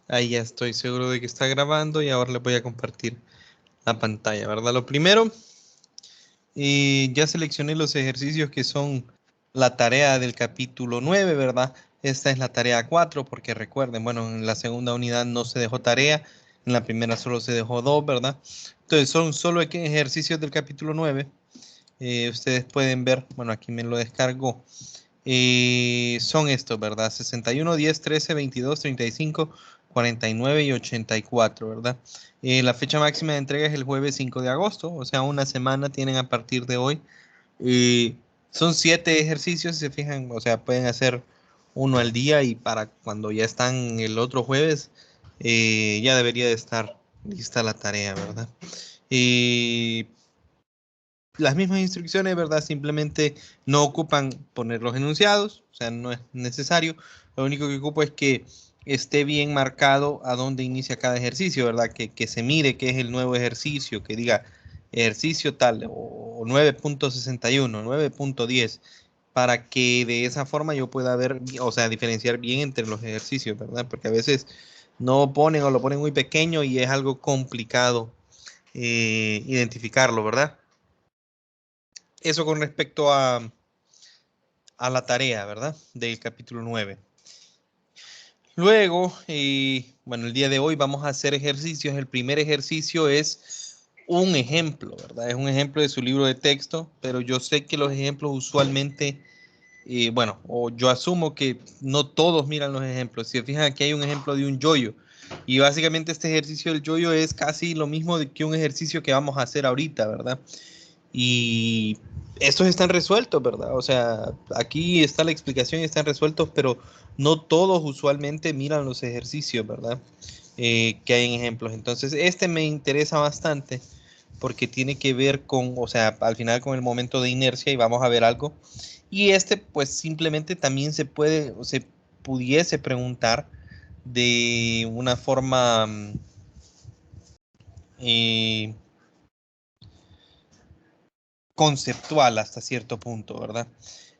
Ahí ya estoy seguro de que está grabando y ahora les voy a compartir la pantalla, ¿verdad? Lo primero, ya seleccioné los ejercicios que son la tarea del capítulo 9, ¿verdad? Esta es la tarea 4 porque recuerden, bueno, en la segunda unidad no se dejó tarea, en la primera solo se dejó 2, ¿verdad? Entonces son solo ejercicios del capítulo 9. Ustedes pueden ver, bueno, aquí me lo descargó. Son estos, ¿verdad? 61, 10, 13, 22, 35, 49 y 84, ¿verdad? La fecha máxima de entrega es el jueves 5 de agosto, o sea, una semana tienen a partir de hoy. Eh, Son 7 ejercicios, si se fijan, o sea, pueden hacer uno al día y para cuando ya están el otro jueves, ya debería de estar lista la tarea, ¿verdad? Eh, las mismas instrucciones, ¿verdad? Simplemente no ocupan poner los enunciados, o sea, no es necesario. Lo único que ocupa es que esté bien marcado a dónde inicia cada ejercicio, ¿verdad? Que se mire qué es el nuevo ejercicio, que diga ejercicio tal o 9.61, 9.10, para que de esa forma yo pueda ver, o sea, diferenciar bien entre los ejercicios, ¿verdad? Porque a veces no ponen o lo ponen muy pequeño y es algo complicado identificarlo, ¿verdad? Eso con respecto a la tarea, ¿verdad? Del capítulo 9. Luego, bueno, el día de hoy vamos a hacer ejercicios. El primer ejercicio es un ejemplo, ¿verdad? Es un ejemplo de su libro de texto, pero yo sé que los ejemplos usualmente, bueno, o yo asumo que no todos miran los ejemplos. Si se fijan, aquí hay un ejemplo de un yoyo. Y básicamente este ejercicio del yoyo es casi lo mismo que un ejercicio que vamos a hacer ahorita, ¿verdad? Y estos están resueltos, ¿verdad? O sea, aquí está la explicación y están resueltos, pero no todos usualmente miran los ejercicios, ¿verdad? Que hay en ejemplos. Entonces, este me interesa bastante porque tiene que ver con, o sea, al final con el momento de inercia y vamos a ver algo. Y este, pues simplemente también se puede, o se pudiese preguntar de una forma eh, conceptual hasta cierto punto, ¿verdad?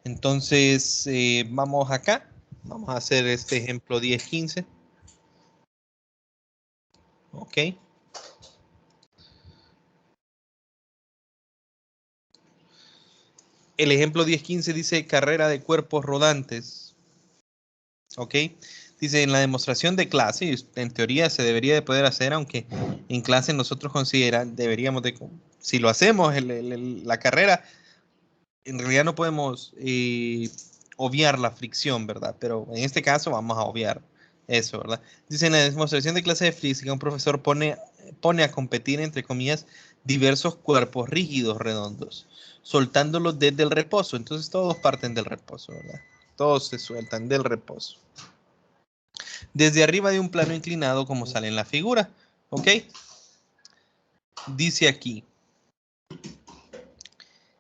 Entonces, vamos acá, vamos a hacer este ejemplo 10-15, ¿ok? El ejemplo 10-15 dice carrera de cuerpos rodantes, ¿ok? Dice, en la demostración de clase, en teoría se debería de poder hacer, aunque en clase nosotros deberíamos de, si lo hacemos, la carrera, en realidad no podemos obviar la fricción, ¿verdad? Pero en este caso vamos a obviar eso, ¿verdad? Dice, en la demostración de clase de física, un profesor pone a competir, entre comillas, diversos cuerpos rígidos redondos, soltándolos desde el reposo. Entonces todos parten del reposo, ¿verdad? Todos se sueltan del reposo. Desde arriba de un plano inclinado, como sale en la figura, ¿ok? Dice aquí,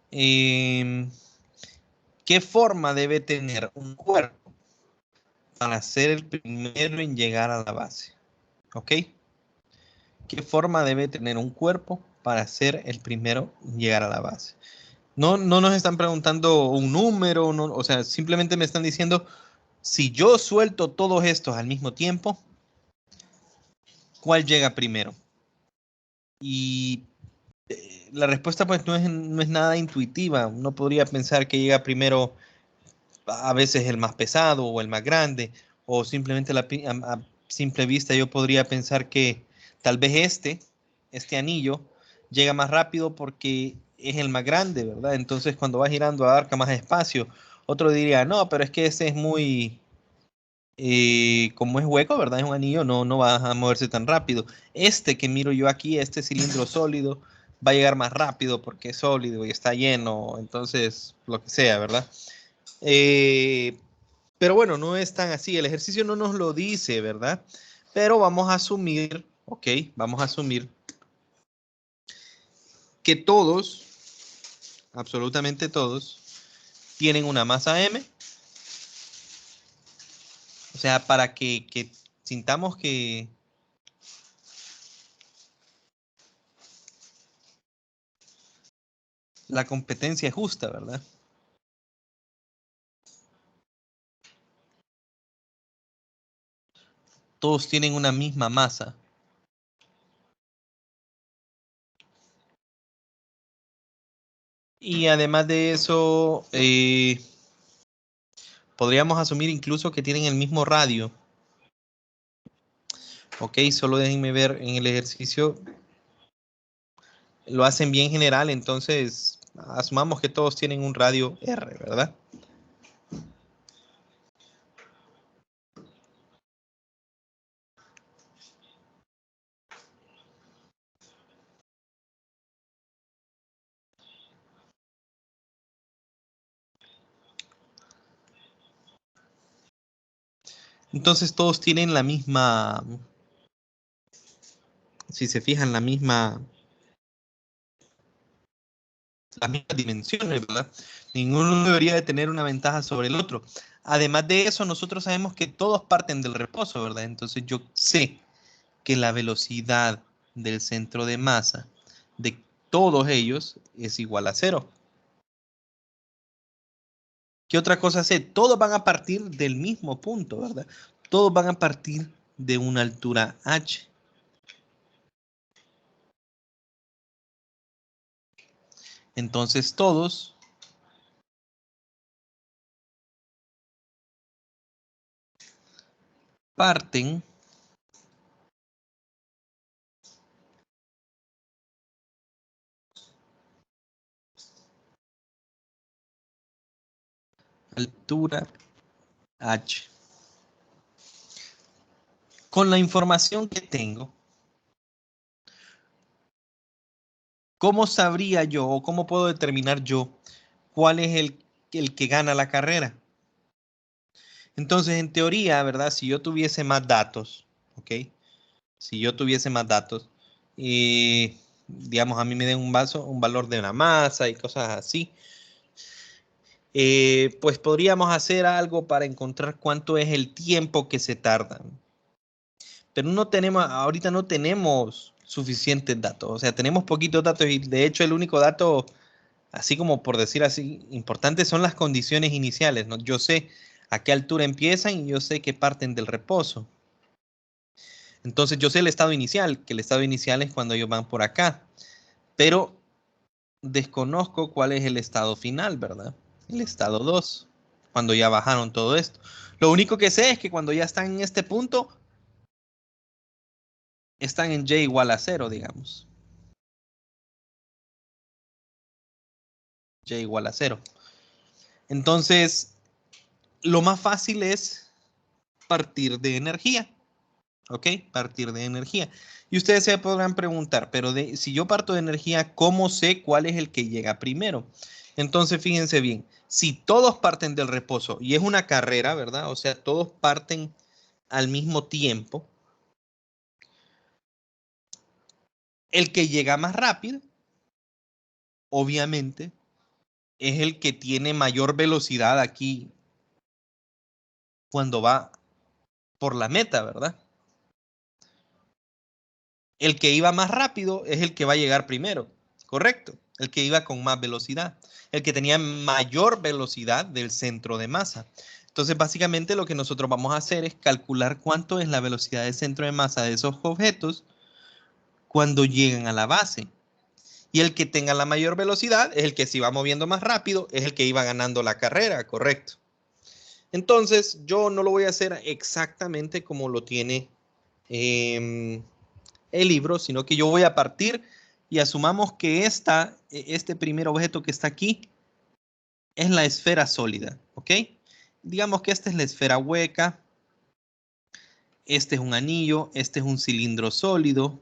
¿qué forma debe tener un cuerpo para ser el primero en llegar a la base? ¿Ok? ¿Qué forma debe tener un cuerpo para ser el primero en llegar a la base? No, no nos están preguntando un número, no, o sea, simplemente me están diciendo, si yo suelto todos estos al mismo tiempo, ¿cuál llega primero? Y la respuesta pues no es nada intuitiva. Uno podría pensar que llega primero a veces el más pesado o el más grande, o simplemente a simple vista yo podría pensar que tal vez este anillo llega más rápido porque es el más grande, ¿verdad? Entonces cuando va girando abarca más espacio. Otro diría, no, pero es que ese es muy, como es hueco, ¿verdad? Es un anillo, no va a moverse tan rápido. Este que miro yo aquí, este cilindro sólido, va a llegar más rápido porque es sólido y está lleno, entonces lo que sea, ¿verdad? Eh, pero bueno, no es tan así. El ejercicio no nos lo dice, ¿verdad? Pero vamos a asumir, ok, vamos a asumir que todos, absolutamente todos, tienen una masa M. O sea, para que sintamos que la competencia es justa, ¿verdad? todos tienen una misma masa. Y además de eso, podríamos asumir incluso que tienen el mismo radio. Ok, solo déjenme ver en el ejercicio. Lo hacen bien general, entonces asumamos que todos tienen un radio R, ¿verdad? Entonces todos tienen la misma, si se fijan, las mismas dimensiones, ¿verdad? Ninguno debería de tener una ventaja sobre el otro. Además de eso, nosotros sabemos que todos parten del reposo, ¿verdad? Entonces yo sé que la velocidad del centro de masa de todos ellos es igual a 0. ¿Qué otra cosa sé? Todos van a partir del mismo punto, ¿verdad? Todos van a partir de una altura h. Entonces todos parten altura h. Con la información que tengo, ¿cómo sabría yo o cómo puedo determinar yo cuál es el que gana la carrera? Entonces, en teoría, ¿verdad? Si yo tuviese más datos, ¿ok? Si yo tuviese más datos y, digamos, a mí me den un valor de una masa y cosas así, pues podríamos hacer algo para encontrar cuánto es el tiempo que se tardan. Pero no tenemos, ahorita no tenemos suficientes datos, o sea, tenemos poquitos datos y de hecho el único dato, así como por decir así, importante son las condiciones iniciales, ¿no? Yo sé a qué altura empiezan y yo sé que parten del reposo. Entonces yo sé el estado inicial, que el estado inicial es cuando ellos van por acá, pero desconozco cuál es el estado final, ¿verdad? El estado 2, cuando ya bajaron todo esto. Lo único que sé es que cuando ya están en este punto, están en y igual a 0, digamos. Y igual a 0. Entonces, lo más fácil es partir de energía. ¿Ok? Partir de energía. Y ustedes se podrán preguntar, pero si yo parto de energía, ¿cómo sé cuál es el que llega primero? Entonces, fíjense bien, si todos parten del reposo y es una carrera, ¿verdad? O sea, todos parten al mismo tiempo, el que llega más rápido, obviamente, es el que tiene mayor velocidad aquí cuando va por la meta, ¿verdad? El que iba más rápido es el que va a llegar primero, correcto. El que iba con más velocidad, el que tenía mayor velocidad del centro de masa. Entonces, básicamente lo que nosotros vamos a hacer es calcular cuánto es la velocidad del centro de masa de esos objetos cuando llegan a la base. Y el que tenga la mayor velocidad es el que se iba moviendo más rápido, es el que iba ganando la carrera, correcto. Entonces, yo no lo voy a hacer exactamente como lo tiene el libro, sino que yo voy a partir y asumamos que este primer objeto que está aquí es la esfera sólida, ¿ok? Digamos que esta es la esfera hueca, este es un anillo, este es un cilindro sólido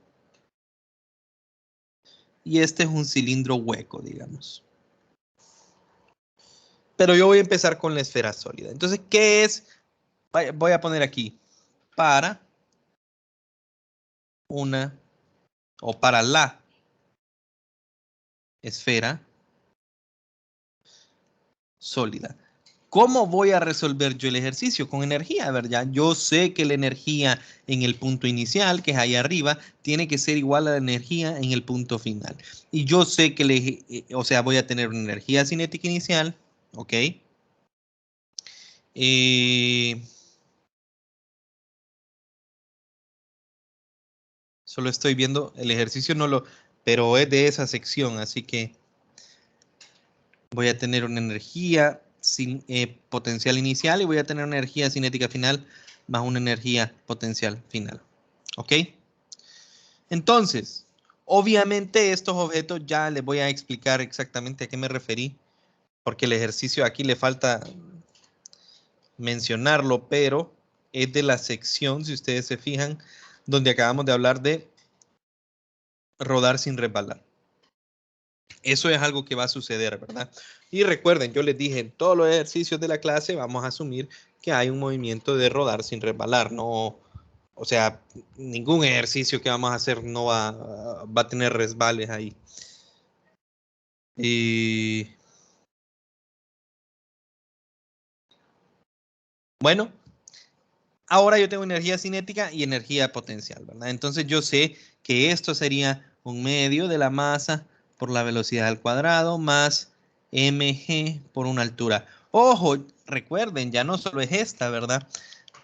y este es un cilindro hueco, digamos. Pero yo voy a empezar con la esfera sólida. Entonces, ¿qué es? Voy a poner aquí para una o para la esfera sólida. ¿Cómo voy a resolver yo el ejercicio? Con energía, ¿verdad? Yo sé que la energía en el punto inicial, que es ahí arriba, tiene que ser igual a la energía en el punto final. Y yo sé que, o sea, voy a tener una energía cinética inicial, ¿ok? Eh, Solo estoy viendo el ejercicio, pero es de esa sección, así que voy a tener una energía potencial inicial y voy a tener una energía cinética final más una energía potencial final. ¿Ok? Entonces, obviamente estos objetos ya les voy a explicar exactamente a qué me referí, porque el ejercicio aquí le falta mencionarlo, pero es de la sección, si ustedes se fijan, donde acabamos de hablar de rodar sin resbalar. Eso es algo que va a suceder, ¿verdad? Y recuerden, yo les dije, en todos los ejercicios de la clase vamos a asumir que hay un movimiento de rodar sin resbalar, no, o sea, ningún ejercicio que vamos a hacer no va a tener resbales ahí. Y bueno, ahora yo tengo energía cinética y energía potencial, ¿verdad? Entonces yo sé que esto sería un medio de la masa por la velocidad al cuadrado más mg por una altura. Ojo, recuerden, ya no solo es esta, ¿verdad?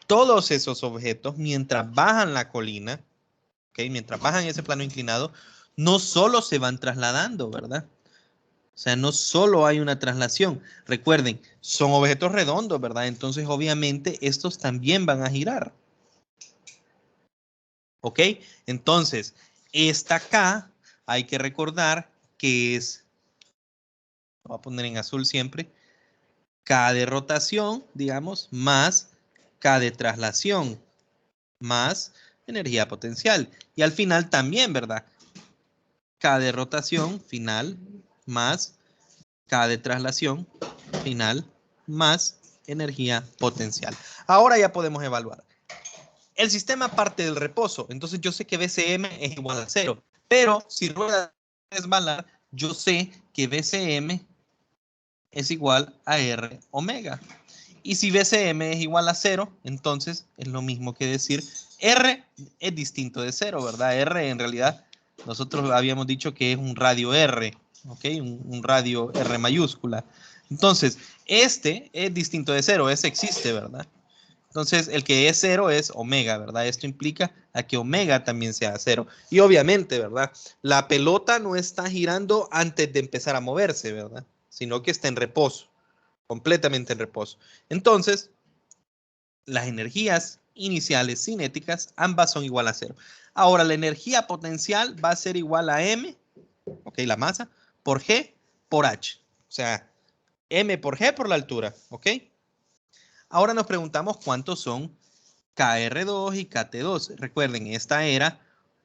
Todos esos objetos, mientras bajan la colina, ¿ok? Mientras bajan ese plano inclinado, no solo se van trasladando, ¿verdad? O sea, no solo hay una traslación. Recuerden, son objetos redondos, ¿verdad? Entonces, obviamente, estos también van a girar. ¿Ok? Entonces, esta K hay que recordar que es, lo voy a poner en azul siempre, K de rotación, digamos, más K de traslación, más energía potencial. Y al final también, ¿verdad? K de rotación final más K de traslación final más energía potencial. Ahora ya podemos evaluar. El sistema parte del reposo, entonces yo sé que BCM es igual a 0, pero si rueda resbalar, yo sé que BCM es igual a R omega. Y si BCM es igual a 0, entonces es lo mismo que decir R es distinto de 0, ¿verdad? R en realidad, nosotros habíamos dicho que es un radio R, ¿ok? Un radio R mayúscula. Entonces, este es distinto de 0, ese existe, ¿verdad? Entonces, el que es 0 es omega, ¿verdad? Esto implica a que omega también sea 0. Y obviamente, ¿verdad? La pelota no está girando antes de empezar a moverse, ¿verdad? Sino que está en reposo, completamente en reposo. Entonces, las energías iniciales cinéticas, ambas son igual a 0. Ahora, la energía potencial va a ser igual a M, ¿ok? La masa, por G, por H. O sea, M por G por la altura, ¿ok? Ahora nos preguntamos cuántos son KR2 y KT2. Recuerden, esta era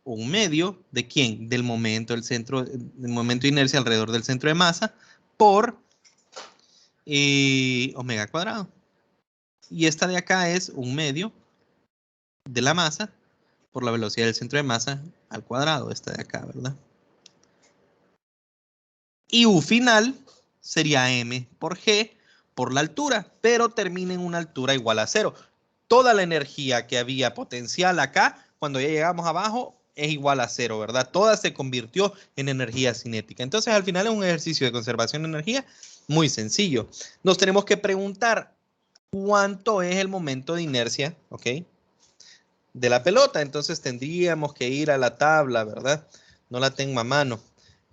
un medio de ¿quién? Del momento del centro, del momento de inercia alrededor del centro de masa por omega cuadrado. Y esta de acá es un medio de la masa por la velocidad del centro de masa al cuadrado, esta de acá, ¿verdad? Y U final sería M por G por la altura, pero termina en una altura igual a 0. Toda la energía que había potencial acá, cuando ya llegamos abajo, es igual a 0, ¿verdad? Toda se convirtió en energía cinética. Entonces, al final es un ejercicio de conservación de energía muy sencillo. Nos tenemos que preguntar cuánto es el momento de inercia, ¿ok? De la pelota. Entonces, tendríamos que ir a la tabla, ¿verdad? No la tengo a mano.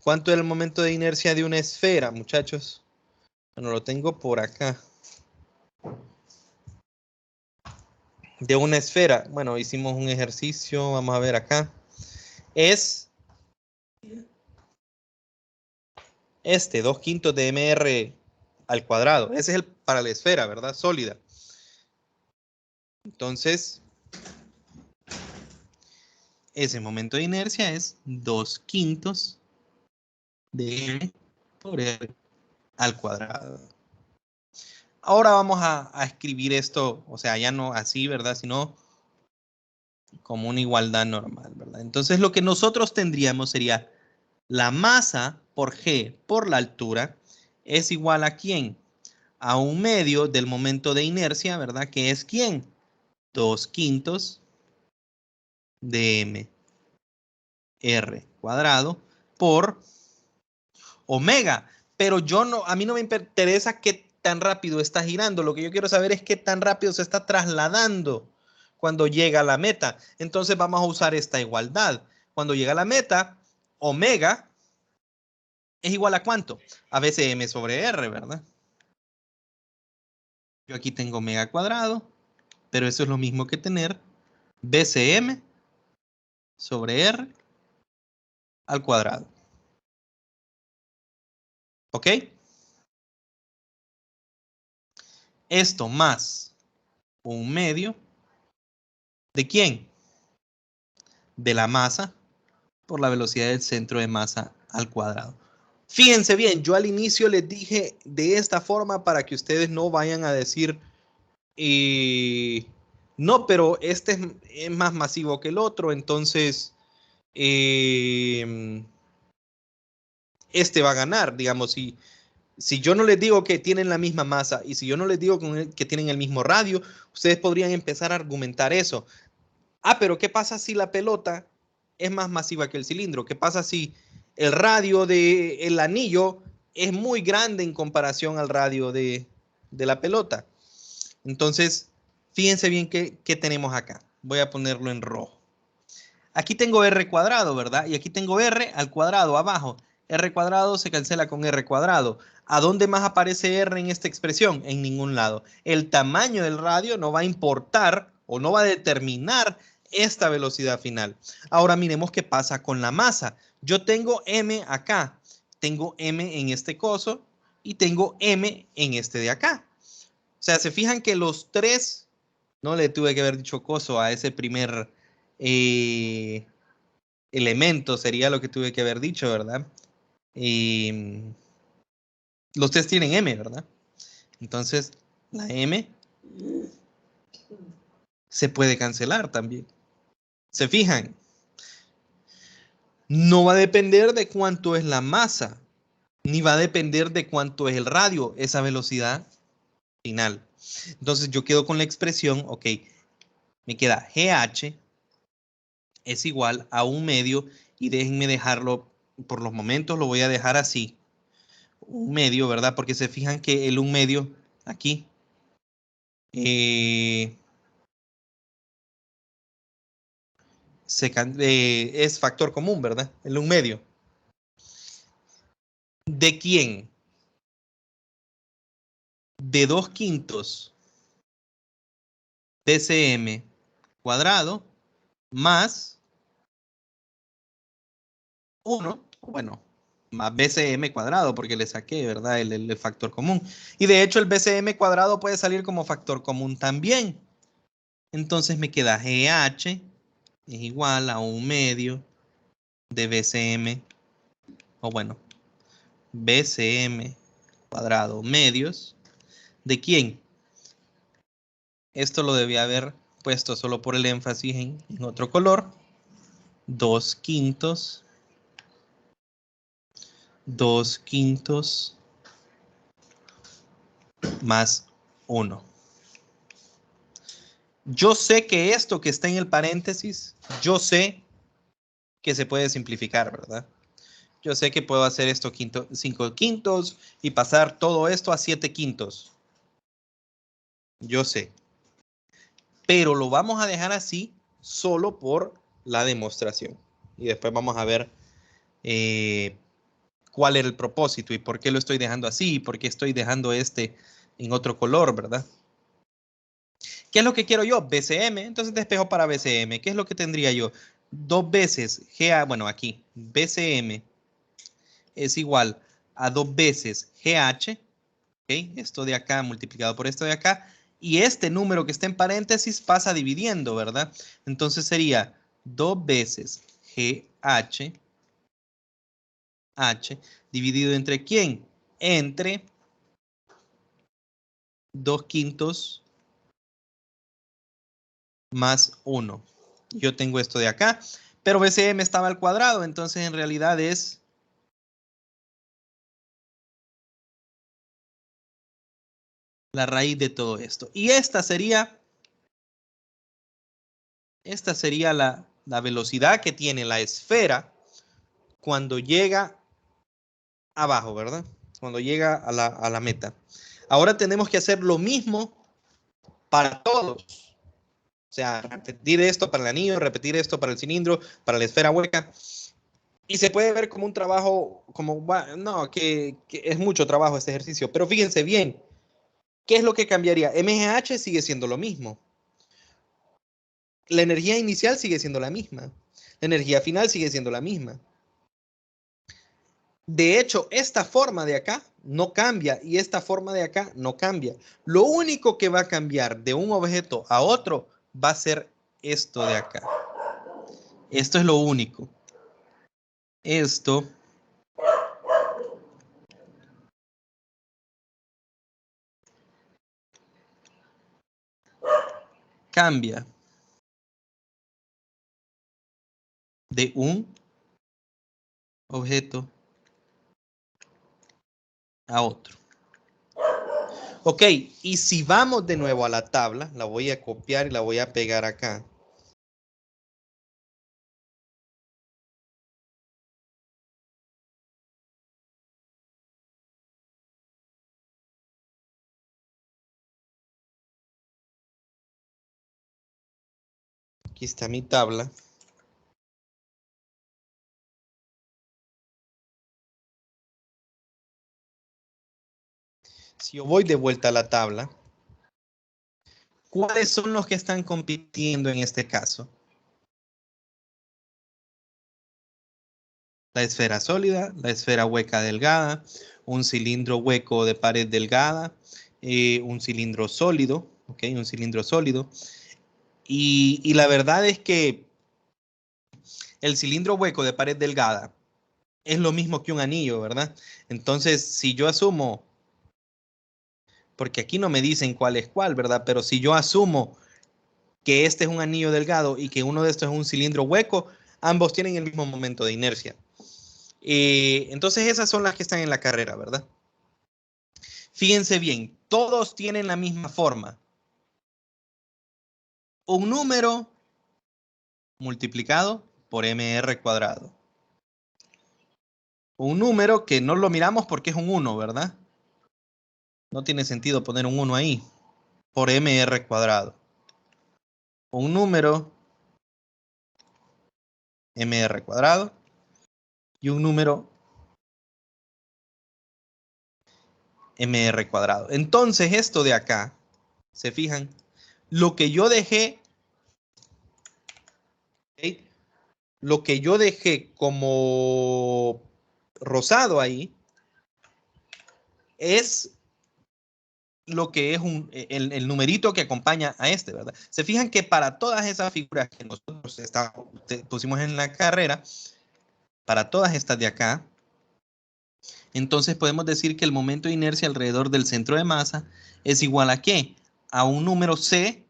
¿Cuánto es el momento de inercia de una esfera, muchachos? Bueno, lo tengo por acá. De una esfera. Bueno, hicimos un ejercicio. Vamos a ver acá. Es 2/5 de mr al cuadrado. Ese es el para la esfera, ¿verdad? Sólida. Entonces, ese momento de inercia es 2/5 de m por r al cuadrado. Ahora vamos a escribir esto, o sea, ya no así, ¿verdad? Sino como una igualdad normal, ¿verdad? Entonces, lo que nosotros tendríamos sería la masa por G por la altura es igual a ¿quién? A un medio del momento de inercia, ¿verdad? Que es ¿quién? 2/5 de m r cuadrado por omega. Pero a mí no me interesa qué tan rápido está girando. Lo que yo quiero saber es qué tan rápido se está trasladando cuando llega a la meta. Entonces vamos a usar esta igualdad. cuando llega a la meta, omega es igual a ¿cuánto? A BCM sobre R, ¿verdad? Yo aquí tengo omega cuadrado, pero eso es lo mismo que tener BCM sobre R al cuadrado. ¿Ok? Esto más 1/2 ¿de quién? De la masa por la velocidad del centro de masa al cuadrado. Fíjense bien, yo al inicio les dije de esta forma para que ustedes no vayan a decir, no, pero este es más masivo que el otro, entonces este va a ganar, digamos, si yo no les digo que tienen la misma masa y si yo no les digo que tienen el mismo radio, ustedes podrían empezar a argumentar eso. Ah, pero ¿qué pasa si la pelota es más masiva que el cilindro? ¿Qué pasa si el radio del anillo es muy grande en comparación al radio de la pelota? Entonces, fíjense bien qué tenemos acá. Voy a ponerlo en rojo. Aquí tengo r cuadrado, ¿verdad? Y aquí tengo r al cuadrado abajo. R cuadrado se cancela con r cuadrado. ¿A dónde más aparece r en esta expresión? En ningún lado. El tamaño del radio no va a importar o no va a determinar esta velocidad final. Ahora miremos qué pasa con la masa. Yo tengo m acá, tengo m en este coso y tengo m en este de acá. O sea, se fijan que los tres, no le tuve que haber dicho coso a ese primer elemento, sería lo que tuve que haber dicho, ¿verdad? Los tres tienen m, ¿verdad? Entonces, la m se puede cancelar también. ¿Se fijan? No va a depender de cuánto es la masa, ni va a depender de cuánto es el radio, esa velocidad final. Entonces yo quedo con la expresión, ok, me queda GH es igual a 1/2 y déjenme dejarlo, por los momentos lo voy a dejar así, 1/2, ¿verdad? Porque se fijan que el 1/2 aquí es factor común, ¿verdad? El 1/2. ¿De quién? De 2/5 BCM cuadrado más 1, bueno, más BCM cuadrado, porque le saqué, ¿verdad? El factor común. Y de hecho el BCM cuadrado puede salir como factor común también. Entonces me queda GH es igual a 1/2 de BCM, o bueno, BCM cuadrado medios. ¿De quién? Esto lo debía haber puesto solo por el énfasis en otro color. 2/5 más 1. Yo sé que esto que está en el paréntesis, yo sé que se puede simplificar, ¿verdad? Yo sé que puedo hacer esto 5/5 y pasar todo esto a 7/5. Yo sé. Pero lo vamos a dejar así solo por la demostración. Y después vamos a ver cuál era el propósito y por qué lo estoy dejando así y por qué estoy dejando este en otro color, ¿verdad? ¿Qué es lo que quiero yo? BCM, entonces despejo para BCM. ¿Qué es lo que tendría yo? 2 veces GA, bueno, aquí, BCM es igual a 2 veces GH, ¿okay? Esto de acá multiplicado por esto de acá, y este número que está en paréntesis pasa dividiendo, ¿verdad? Entonces sería 2 veces GH, H, dividido entre ¿quién? Entre 2/5 más 1. Yo tengo esto de acá, pero BCM estaba al cuadrado, entonces en realidad es la raíz de todo esto. Y esta sería la velocidad que tiene la esfera cuando llega abajo, ¿verdad? Cuando llega a la meta. Ahora tenemos que hacer lo mismo para todos. sea, repetir esto para el anillo, repetir esto para el cilindro, para la esfera hueca. Y se puede ver como un trabajo, como, no, que es mucho trabajo este ejercicio. Pero fíjense bien, ¿qué es lo que cambiaría? MGH sigue siendo lo mismo. La energía inicial sigue siendo la misma. La energía final sigue siendo la misma. De hecho, esta forma de acá no cambia y esta forma de acá no cambia. Lo único que va a cambiar de un objeto a otro va a ser esto de acá. Esto es lo único. Esto cambia de un objeto a otro. Ok, y si vamos de nuevo a la tabla, la voy a copiar y la voy a pegar acá. Aquí está mi tabla. Si yo voy de vuelta a la tabla, ¿cuáles son los que están compitiendo en este caso? La esfera sólida, la esfera hueca delgada, un cilindro hueco de pared delgada, un cilindro sólido, ¿ok? Un cilindro sólido. Y la verdad es que el cilindro hueco de pared delgada es lo mismo que un anillo, ¿verdad? Entonces, si yo asumo, porque aquí no me dicen cuál es cuál, ¿verdad? Pero si yo asumo que este es un anillo delgado y que uno de estos es un cilindro hueco, ambos tienen el mismo momento de inercia. Entonces esas son las que están en la carrera, ¿verdad? Fíjense bien, todos tienen la misma forma. Un número multiplicado por mr cuadrado. Un número que no lo miramos porque es un 1, ¿verdad? No tiene sentido poner un 1 ahí. Por mr cuadrado. Un número mr cuadrado y un número mr cuadrado. Entonces esto de acá, ¿se fijan? Lo que yo dejé, ¿okay? Lo que yo dejé como rosado ahí es lo que es el numerito que acompaña a este, ¿verdad? Se fijan que para todas esas figuras que nosotros pusimos en la carrera, para todas estas de acá, entonces podemos decir que el momento de inercia alrededor del centro de masa es igual a ¿qué? A un número c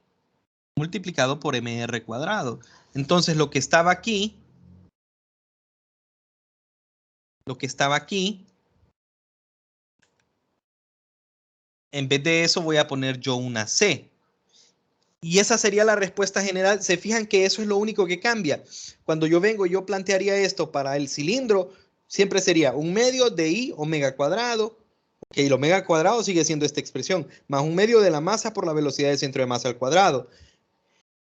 multiplicado por mr cuadrado. Entonces lo que estaba aquí, en vez de eso voy a poner yo una c. Y esa sería la respuesta general. Se fijan que eso es lo único que cambia. Cuando yo vengo, yo plantearía esto para el cilindro, siempre sería un medio de I omega cuadrado. Ok, el omega cuadrado sigue siendo esta expresión, más un medio de la masa por la velocidad del centro de masa al cuadrado.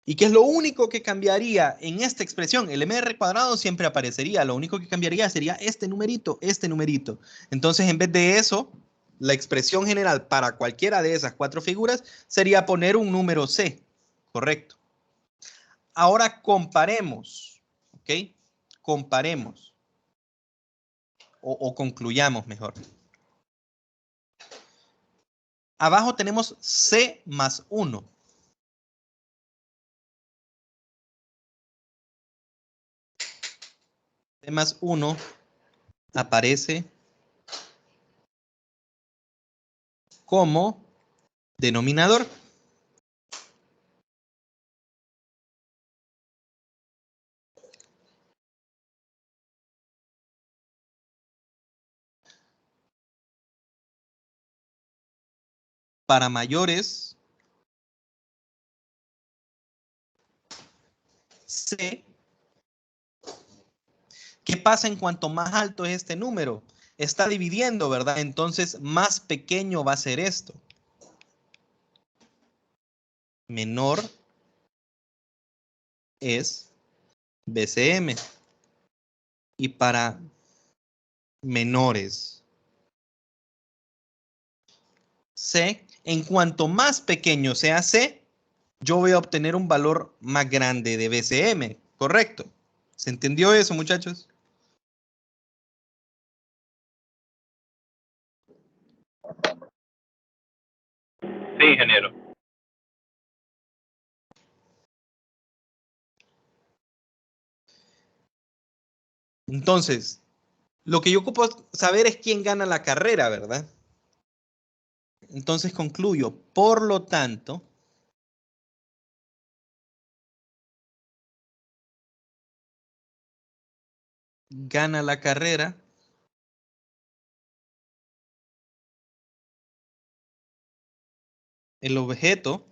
¿Y qué es lo único que cambiaría en esta expresión? El mr cuadrado siempre aparecería. Lo único que cambiaría sería este numerito, este numerito. Entonces, en vez de eso, la expresión general para cualquiera de esas cuatro figuras sería poner un número C. Correcto. Ahora comparemos, ¿ok? Comparemos o concluyamos mejor. Abajo tenemos C más 1. C más 1 aparece como denominador. Para mayores, C. ¿Qué pasa en cuanto más alto es este número? Está dividiendo, ¿verdad? Entonces, más pequeño va a ser esto. Menor es BCM. Y para menores, C, en cuanto más pequeño sea C, yo voy a obtener un valor más grande de BCM, ¿correcto? ¿Se entendió eso, muchachos? Sí, ingeniero. Entonces, lo que yo ocupo saber es quién gana la carrera, ¿verdad? Entonces concluyo, por lo tanto, gana la carrera el objeto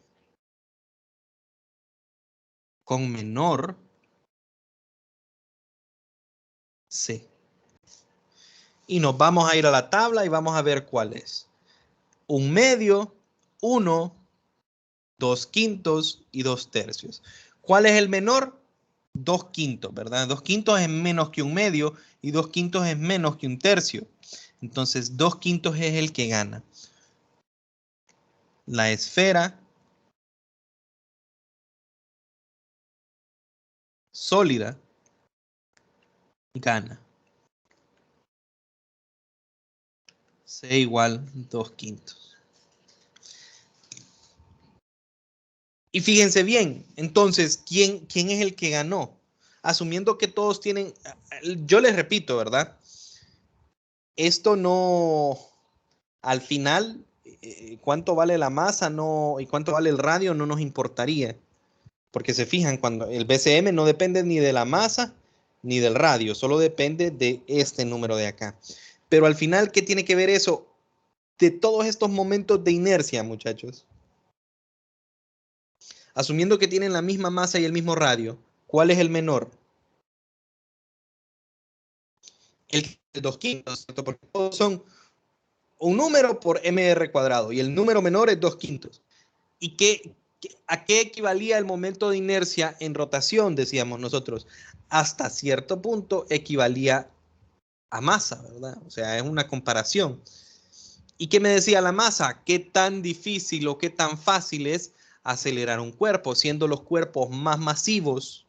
con menor C. Y nos vamos a ir a la tabla y vamos a ver cuál es. 1/2, 1, 2/5 y 2/3. ¿Cuál es el menor? 2/5, ¿verdad? 2/5 es menos que 1/2 y 2/5 es menos que 1/3. Entonces 2/5 es el que gana. La esfera sólida gana. C igual 2/5. Y fíjense bien, entonces, ¿quién es el que ganó? Asumiendo que todos tienen, yo les repito, ¿verdad? Esto no, al final, cuánto vale la masa no, y cuánto vale el radio no nos importaría. Porque se fijan, cuando el BCM no depende ni de la masa ni del radio, solo depende de este número de acá. Pero al final, ¿qué tiene que ver eso de todos estos momentos de inercia, muchachos? Asumiendo que tienen la misma masa y el mismo radio, ¿cuál es el menor? El 2/5, ¿cierto? Porque todos son un número por mr cuadrado y el número menor es 2/5. ¿Y a qué equivalía el momento de inercia en rotación? Decíamos nosotros. Hasta cierto punto equivalía a masa, ¿verdad? O sea, es una comparación. ¿Y qué me decía la masa? ¿Qué tan difícil o qué tan fácil es acelerar un cuerpo? Siendo los cuerpos más masivos,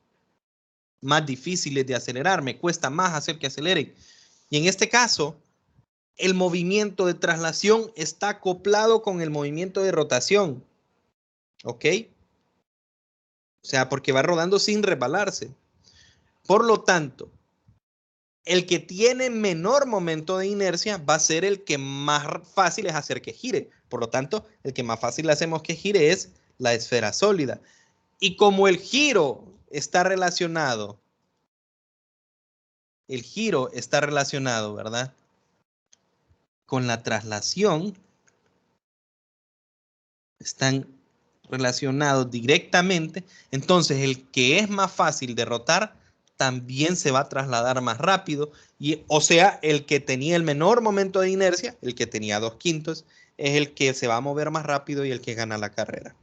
más difíciles de acelerar, me cuesta más hacer que aceleren. Y en este caso, el movimiento de traslación está acoplado con el movimiento de rotación. ¿Ok? O sea, porque va rodando sin resbalarse. Por lo tanto, el que tiene menor momento de inercia va a ser el que más fácil es hacer que gire. Por lo tanto, el que más fácil hacemos que gire es la esfera sólida. Y como el giro está relacionado, ¿verdad? Con la traslación, están relacionados directamente, entonces el que es más fácil de rotar también se va a trasladar más rápido, y, o sea, el que tenía el menor momento de inercia, el que tenía 2/5, es el que se va a mover más rápido y el que gana la carrera.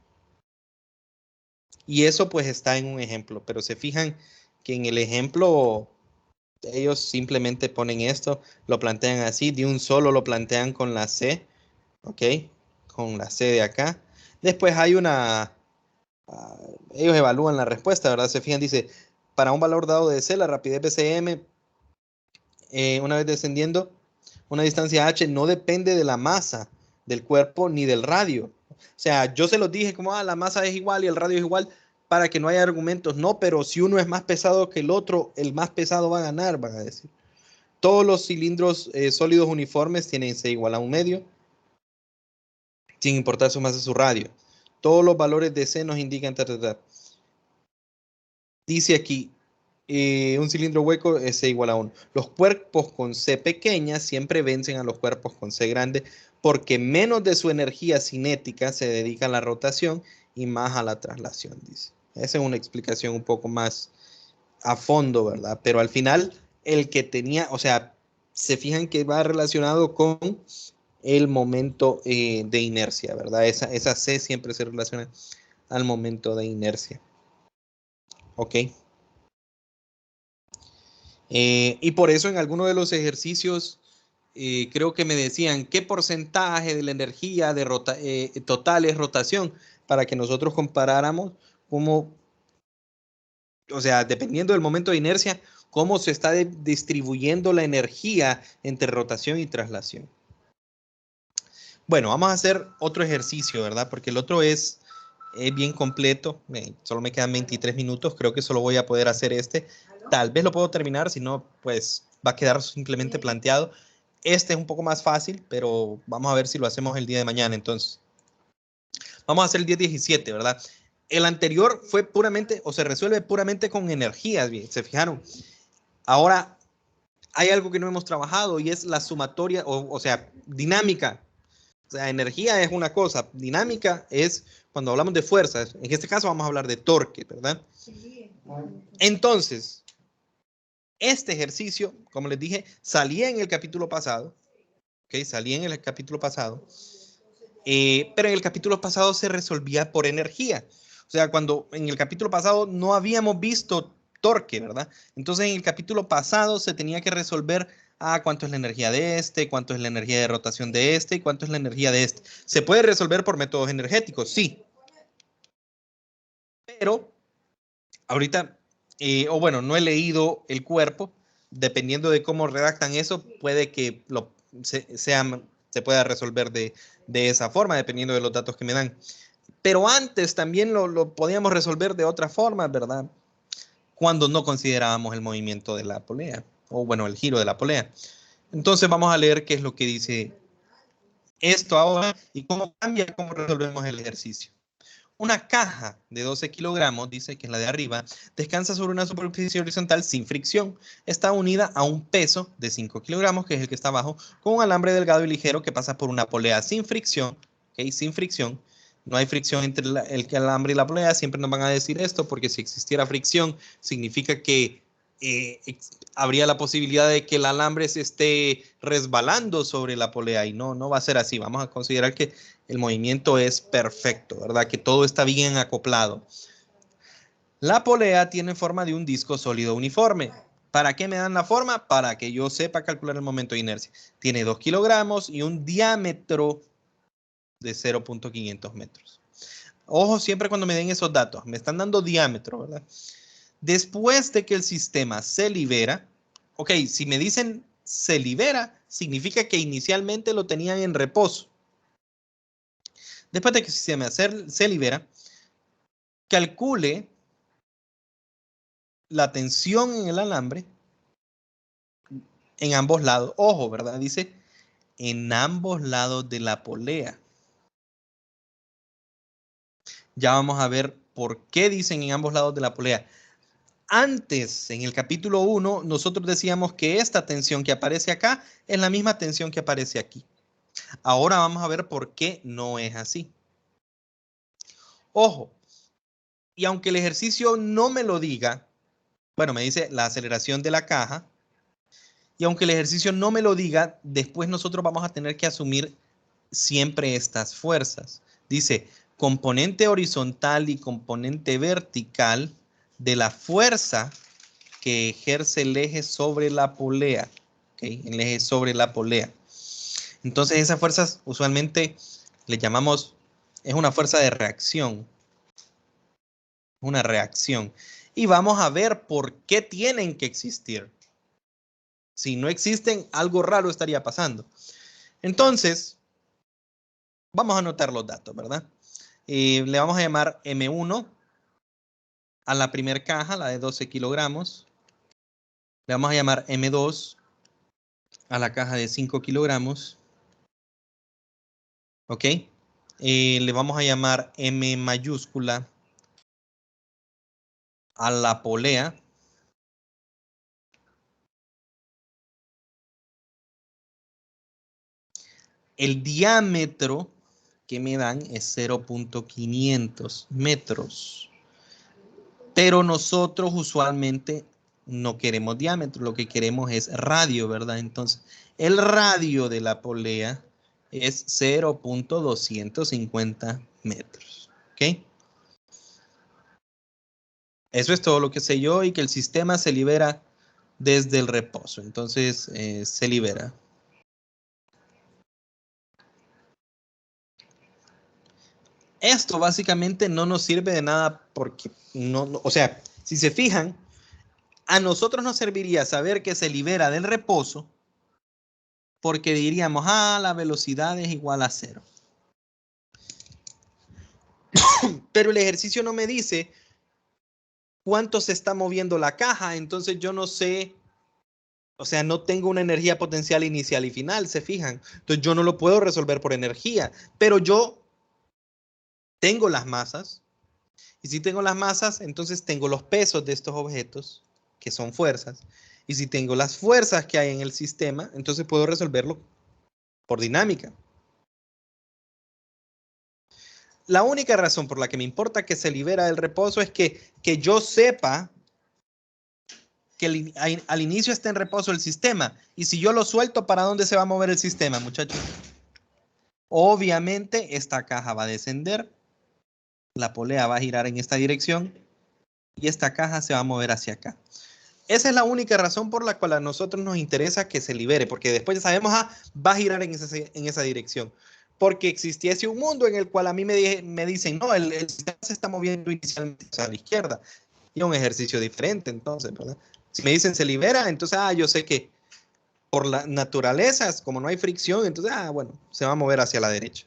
Y eso pues está en un ejemplo, pero se fijan que en el ejemplo ellos simplemente ponen esto, lo plantean así, de un solo lo plantean con la C, ¿ok? Con la C de acá. Después hay una, ellos evalúan la respuesta, ¿verdad? Se fijan, dice, para un valor dado de C, la rapidez BCM, una vez descendiendo una distancia h, no depende de la masa del cuerpo ni del radio. O sea, yo se los dije como, la masa es igual y el radio es igual, para que no haya argumentos. No, pero si uno es más pesado que el otro, el más pesado va a ganar, van a decir. Todos los cilindros sólidos uniformes tienen C igual a 1/2, sin importar su masa y su radio. Todos los valores de C nos indican, dice aquí, un cilindro hueco es C igual a 1. Los cuerpos con C pequeña siempre vencen a los cuerpos con C grande porque menos de su energía cinética se dedica a la rotación y más a la traslación, dice. Esa es una explicación un poco más a fondo, ¿verdad? Pero al final, el que tenía, o sea, se fijan que va relacionado con el momento de inercia, ¿verdad? Esa C siempre se relaciona al momento de inercia. ¿Ok? Y por eso en alguno de los ejercicios creo que me decían qué porcentaje de la energía total es rotación para que nosotros comparáramos cómo, o sea, dependiendo del momento de inercia, cómo se está distribuyendo la energía entre rotación y traslación. Bueno, vamos a hacer otro ejercicio, ¿verdad? Porque el otro es bien completo. Solo me quedan 23 minutos. Creo que solo voy a poder hacer este. Tal vez lo puedo terminar, si no, pues va a quedar simplemente planteado. Este es un poco más fácil, pero vamos a ver si lo hacemos el día de mañana. Entonces, vamos a hacer el día 17, ¿verdad? El anterior fue puramente, o se resuelve puramente con energías, bien, ¿se fijaron? Ahora, hay algo que no hemos trabajado y es la sumatoria, o sea, dinámica. O sea, energía es una cosa, dinámica es cuando hablamos de fuerzas. En este caso vamos a hablar de torque, ¿verdad? Entonces, este ejercicio, como les dije, salía en el capítulo pasado, ¿ok? Salía en el capítulo pasado, pero en el capítulo pasado se resolvía por energía. O sea, cuando en el capítulo pasado no habíamos visto torque, ¿verdad? Entonces en el capítulo pasado se tenía que resolver cuánto es la energía de este, cuánto es la energía de rotación de este y cuánto es la energía de este. ¿Se puede resolver por métodos energéticos? Sí. Pero ahorita, o bueno, no he leído el cuerpo. Dependiendo de cómo redactan eso, puede que se pueda resolver de esa forma, dependiendo de los datos que me dan. Pero antes también lo podíamos resolver de otra forma, ¿verdad? Cuando no considerábamos el movimiento de la polea, o bueno, el giro de la polea. Entonces vamos a leer qué es lo que dice esto ahora y cómo cambia, cómo resolvemos el ejercicio. Una caja de 12 kilogramos, dice que es la de arriba, descansa sobre una superficie horizontal sin fricción. Está unida a un peso de 5 kilogramos, que es el que está abajo, con un alambre delgado y ligero que pasa por una polea sin fricción. ¿Okay? Sin fricción. No hay fricción entre el alambre y la polea. Siempre nos van a decir esto, porque si existiera fricción, significa que habría la posibilidad de que el alambre se esté resbalando sobre la polea y no va a ser así. Vamos a considerar que el movimiento es perfecto, ¿verdad? Que todo está bien acoplado. La polea tiene forma de un disco sólido uniforme. ¿Para qué me dan la forma? Para que yo sepa calcular el momento de inercia. Tiene 2 kilogramos y un diámetro de 0.500 metros. Ojo siempre cuando me den esos datos. Me están dando diámetro, ¿verdad? Después de que el sistema se libera, ok, si me dicen se libera, significa que inicialmente lo tenían en reposo. Después de que el sistema se libera, calcule la tensión en el alambre en ambos lados. Ojo, ¿verdad? Dice en ambos lados de la polea. Ya vamos a ver por qué dicen en ambos lados de la polea. Antes, en el capítulo 1, nosotros decíamos que esta tensión que aparece acá es la misma tensión que aparece aquí. Ahora vamos a ver por qué no es así. Ojo, y aunque el ejercicio no me lo diga, bueno, me dice la aceleración de la caja, y aunque el ejercicio no me lo diga, después nosotros vamos a tener que asumir siempre estas fuerzas. Dice, componente horizontal y componente vertical de la fuerza que ejerce el eje sobre la polea. ¿Okay? El eje sobre la polea. Entonces esas fuerzas usualmente le llamamos, es una fuerza de reacción. Una reacción. Y vamos a ver por qué tienen que existir. Si no existen, algo raro estaría pasando. Entonces, vamos a anotar los datos, ¿verdad? Le vamos a llamar M1 a la primera caja, la de 12 kilogramos. Le vamos a llamar M2 a la caja de 5 kilogramos. ¿Ok? Le vamos a llamar M mayúscula a la polea. El diámetro que me dan es 0.500 metros. Pero nosotros usualmente no queremos diámetro, lo que queremos es radio, ¿verdad? Entonces, el radio de la polea es 0.250 metros. ¿Ok? Eso es todo lo que sé yo y que el sistema se libera desde el reposo. Entonces, se libera. Esto básicamente no nos sirve de nada porque o sea, si se fijan, a nosotros nos serviría saber que se libera del reposo porque diríamos, la velocidad es igual a 0. Pero el ejercicio no me dice cuánto se está moviendo la caja, entonces yo no sé, o sea, no tengo una energía potencial inicial y final, ¿se fijan? Entonces yo no lo puedo resolver por energía, pero yo tengo las masas, y si tengo las masas, entonces tengo los pesos de estos objetos, que son fuerzas, y si tengo las fuerzas que hay en el sistema, entonces puedo resolverlo por dinámica. La única razón por la que me importa que se libera del reposo es que yo sepa que al inicio está en reposo el sistema. Y si yo lo suelto, ¿para dónde se va a mover el sistema, muchachos? Obviamente, esta caja va a descender, la polea va a girar en esta dirección y esta caja se va a mover hacia acá. Esa es la única razón por la cual a nosotros nos interesa que se libere, porque después ya sabemos, va a girar en esa dirección. Porque existiese un mundo en el cual a mí me dicen, no, el sistema se está moviendo inicialmente hacia la izquierda. Y un ejercicio diferente, entonces, ¿verdad? Si me dicen se libera, entonces, yo sé que por la naturaleza, como no hay fricción, entonces, bueno, se va a mover hacia la derecha.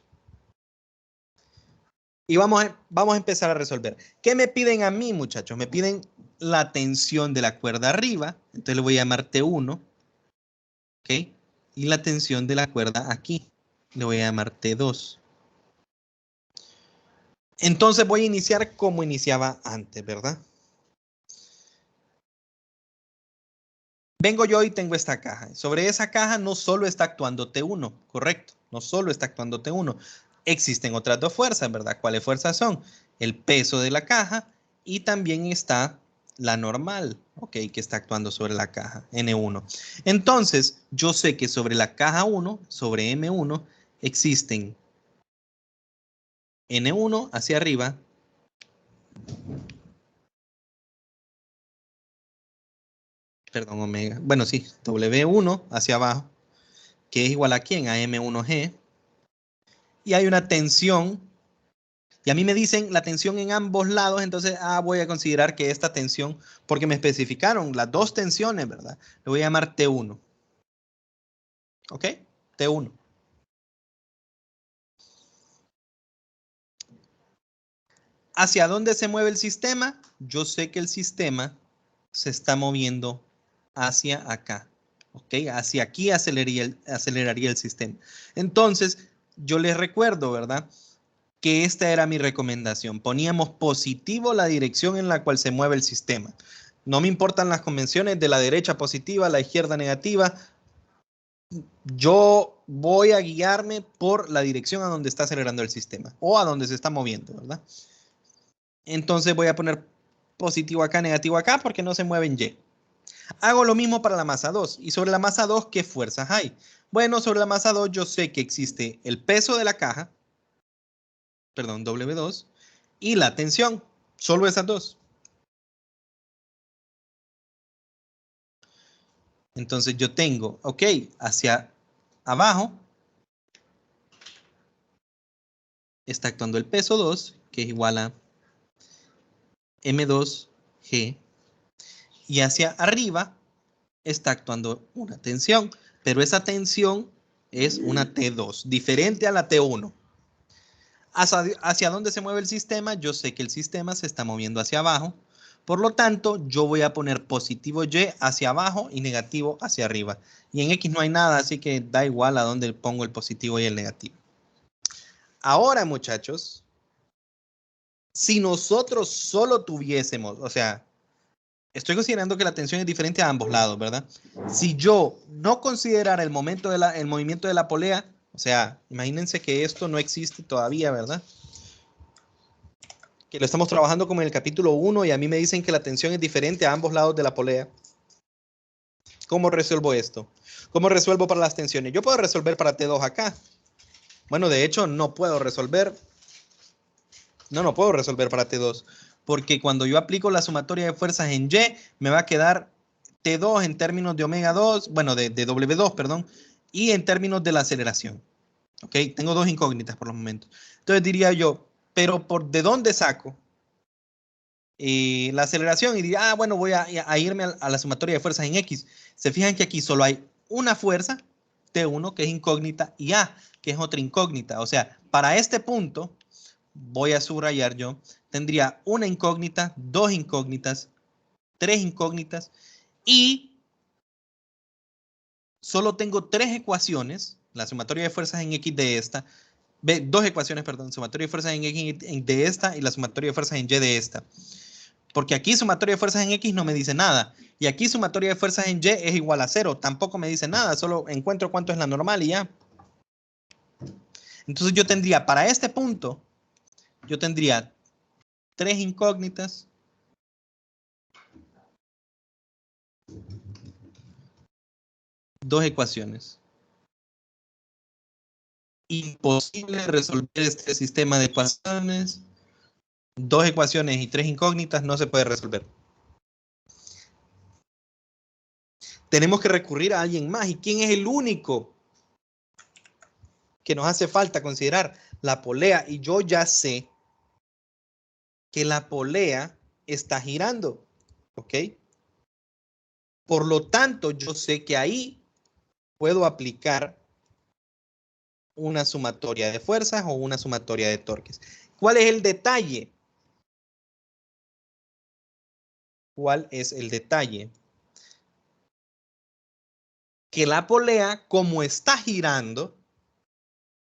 Y vamos a empezar a resolver. ¿Qué me piden a mí, muchachos? Me piden la tensión de la cuerda arriba, entonces le voy a llamar T1, ¿ok? Y la tensión de la cuerda aquí, le voy a llamar T2. Entonces voy a iniciar como iniciaba antes, ¿verdad? Vengo yo y tengo esta caja. Sobre esa caja no solo está actuando T1, correcto. No solo está actuando T1. Existen otras dos fuerzas, ¿verdad? ¿Cuáles fuerzas son? El peso de la caja y también está la normal, ¿ok? Que está actuando sobre la caja, N1. Entonces, yo sé que sobre la caja 1, sobre M1, existen N1 hacia arriba, perdón, omega, bueno, sí, W1 hacia abajo, que es igual a quién, a M1G, y hay una tensión, y a mí me dicen la tensión en ambos lados, entonces voy a considerar que esta tensión, porque me especificaron las dos tensiones, ¿verdad? Le voy a llamar T1. ¿Ok? T1. ¿Hacia dónde se mueve el sistema? Yo sé que el sistema se está moviendo hacia acá. ¿Ok? Hacia aquí aceleraría el sistema. Entonces, yo les recuerdo, ¿verdad? Que esta era mi recomendación. Poníamos positivo la dirección en la cual se mueve el sistema. No me importan las convenciones de la derecha positiva, la izquierda negativa. Yo voy a guiarme por la dirección a donde está acelerando el sistema o a donde se está moviendo, ¿verdad? Entonces voy a poner positivo acá, negativo acá, porque no se mueven Y. Hago lo mismo para la masa 2. Y sobre la masa 2, ¿qué fuerzas hay? Bueno, sobre la masa 2 yo sé que existe el peso de la caja, perdón, W2, y la tensión. Solo esas dos. Entonces yo tengo, ok, hacia abajo está actuando el peso 2, que es igual a M2G, y hacia arriba está actuando una tensión, pero esa tensión es una T2, diferente a la T1. ¿Hacia dónde se mueve el sistema? Yo sé que el sistema se está moviendo hacia abajo, por lo tanto, yo voy a poner positivo Y hacia abajo y negativo hacia arriba. Y en X no hay nada, así que da igual a dónde pongo el positivo y el negativo. Ahora, muchachos, si nosotros solo tuviésemos, o sea, estoy considerando que la tensión es diferente a ambos lados, ¿verdad? Si yo no considerara el movimiento de la polea, o sea, imagínense que esto no existe todavía, ¿verdad? Que lo estamos trabajando como en el capítulo 1 y a mí me dicen que la tensión es diferente a ambos lados de la polea. ¿Cómo resuelvo esto? ¿Cómo resuelvo para las tensiones? Yo puedo resolver para T2 acá. Bueno, de hecho, no puedo resolver. No puedo resolver para T2. porque cuando yo aplico la sumatoria de fuerzas en Y, me va a quedar T2 en términos de omega 2, bueno, de W2, perdón, y en términos de la aceleración. ¿Ok? Tengo dos incógnitas por los momentos. Entonces diría yo, pero ¿de dónde saco la aceleración? Y diría, bueno, voy a irme a la sumatoria de fuerzas en X. Se fijan que aquí solo hay una fuerza, T1, que es incógnita, y A, que es otra incógnita. O sea, para este punto, voy a subrayar yo, tendría una incógnita, dos incógnitas, tres incógnitas, y solo tengo tres ecuaciones, la sumatoria de fuerzas en X de esta, dos ecuaciones, perdón, sumatoria de fuerzas en X de esta y la sumatoria de fuerzas en Y de esta. Porque aquí sumatoria de fuerzas en X no me dice nada. Y aquí sumatoria de fuerzas en Y es igual a 0. Tampoco me dice nada. Solo encuentro cuánto es la normal y ya. Entonces yo tendría, para este punto, yo tendría tres incógnitas. Dos ecuaciones. Imposible resolver este sistema de ecuaciones. Dos ecuaciones y tres incógnitas no se puede resolver. Tenemos que recurrir a alguien más. ¿Y quién es el único que nos hace falta considerar? La polea. Y yo ya sé que la polea está girando. ¿Ok? Por lo tanto, yo sé que ahí puedo aplicar una sumatoria de fuerzas o una sumatoria de torques. ¿Cuál es el detalle? ¿Cuál es el detalle? Que la polea, como está girando,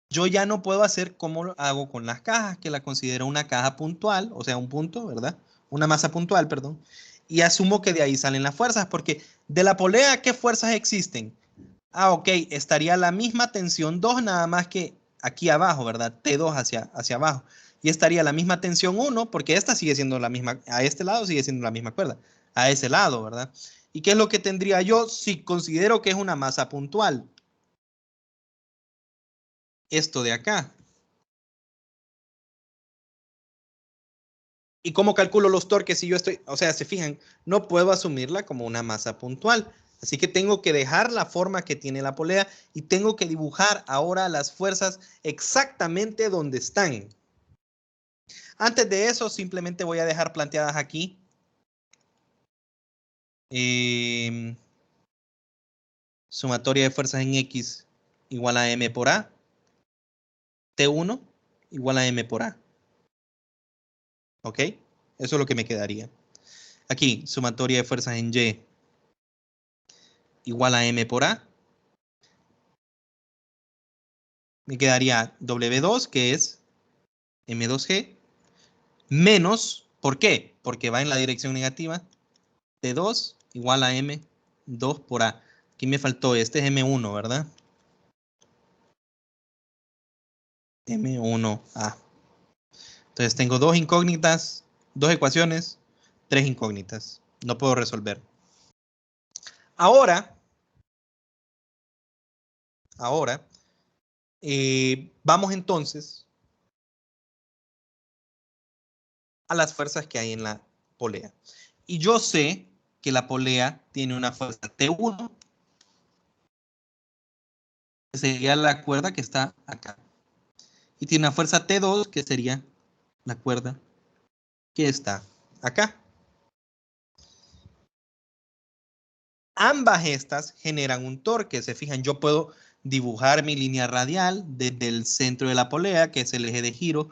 yo ya no puedo hacer como lo hago con las cajas, que la considero una caja puntual, o sea, un punto, ¿verdad? Una masa puntual, perdón. Y asumo que de ahí salen las fuerzas, porque de la polea, ¿qué fuerzas existen? Ok, estaría la misma tensión 2, nada más que aquí abajo, ¿verdad? T2 hacia abajo. Y estaría la misma tensión 1, porque esta sigue siendo la misma, a este lado sigue siendo la misma cuerda, a ese lado, ¿verdad? ¿Y qué es lo que tendría yo si considero que es una masa puntual? Esto de acá. ¿Y cómo calculo los torques si yo estoy, o sea, se fijan, no puedo asumirla como una masa puntual? Así que tengo que dejar la forma que tiene la polea y tengo que dibujar ahora las fuerzas exactamente donde están. Antes de eso, simplemente voy a dejar planteadas aquí sumatoria de fuerzas en X igual a M por A. T1 igual a M por A. ¿Ok? Eso es lo que me quedaría. Aquí, sumatoria de fuerzas en Y igual a M por A. Me quedaría W2, que es M2G, menos, ¿por qué? Porque va en la dirección negativa, T2 igual a M2 por A. Aquí me faltó, este es M1, ¿verdad? M1A. Entonces tengo dos incógnitas, dos ecuaciones, tres incógnitas. No puedo resolver. Ahora, vamos entonces a las fuerzas que hay en la polea. Y yo sé que la polea tiene una fuerza T1, que sería la cuerda que está acá. Y tiene una fuerza T2, que sería la cuerda que está acá. Ambas estas generan un torque. Se fijan, yo puedo dibujar mi línea radial desde el centro de la polea, que es el eje de giro,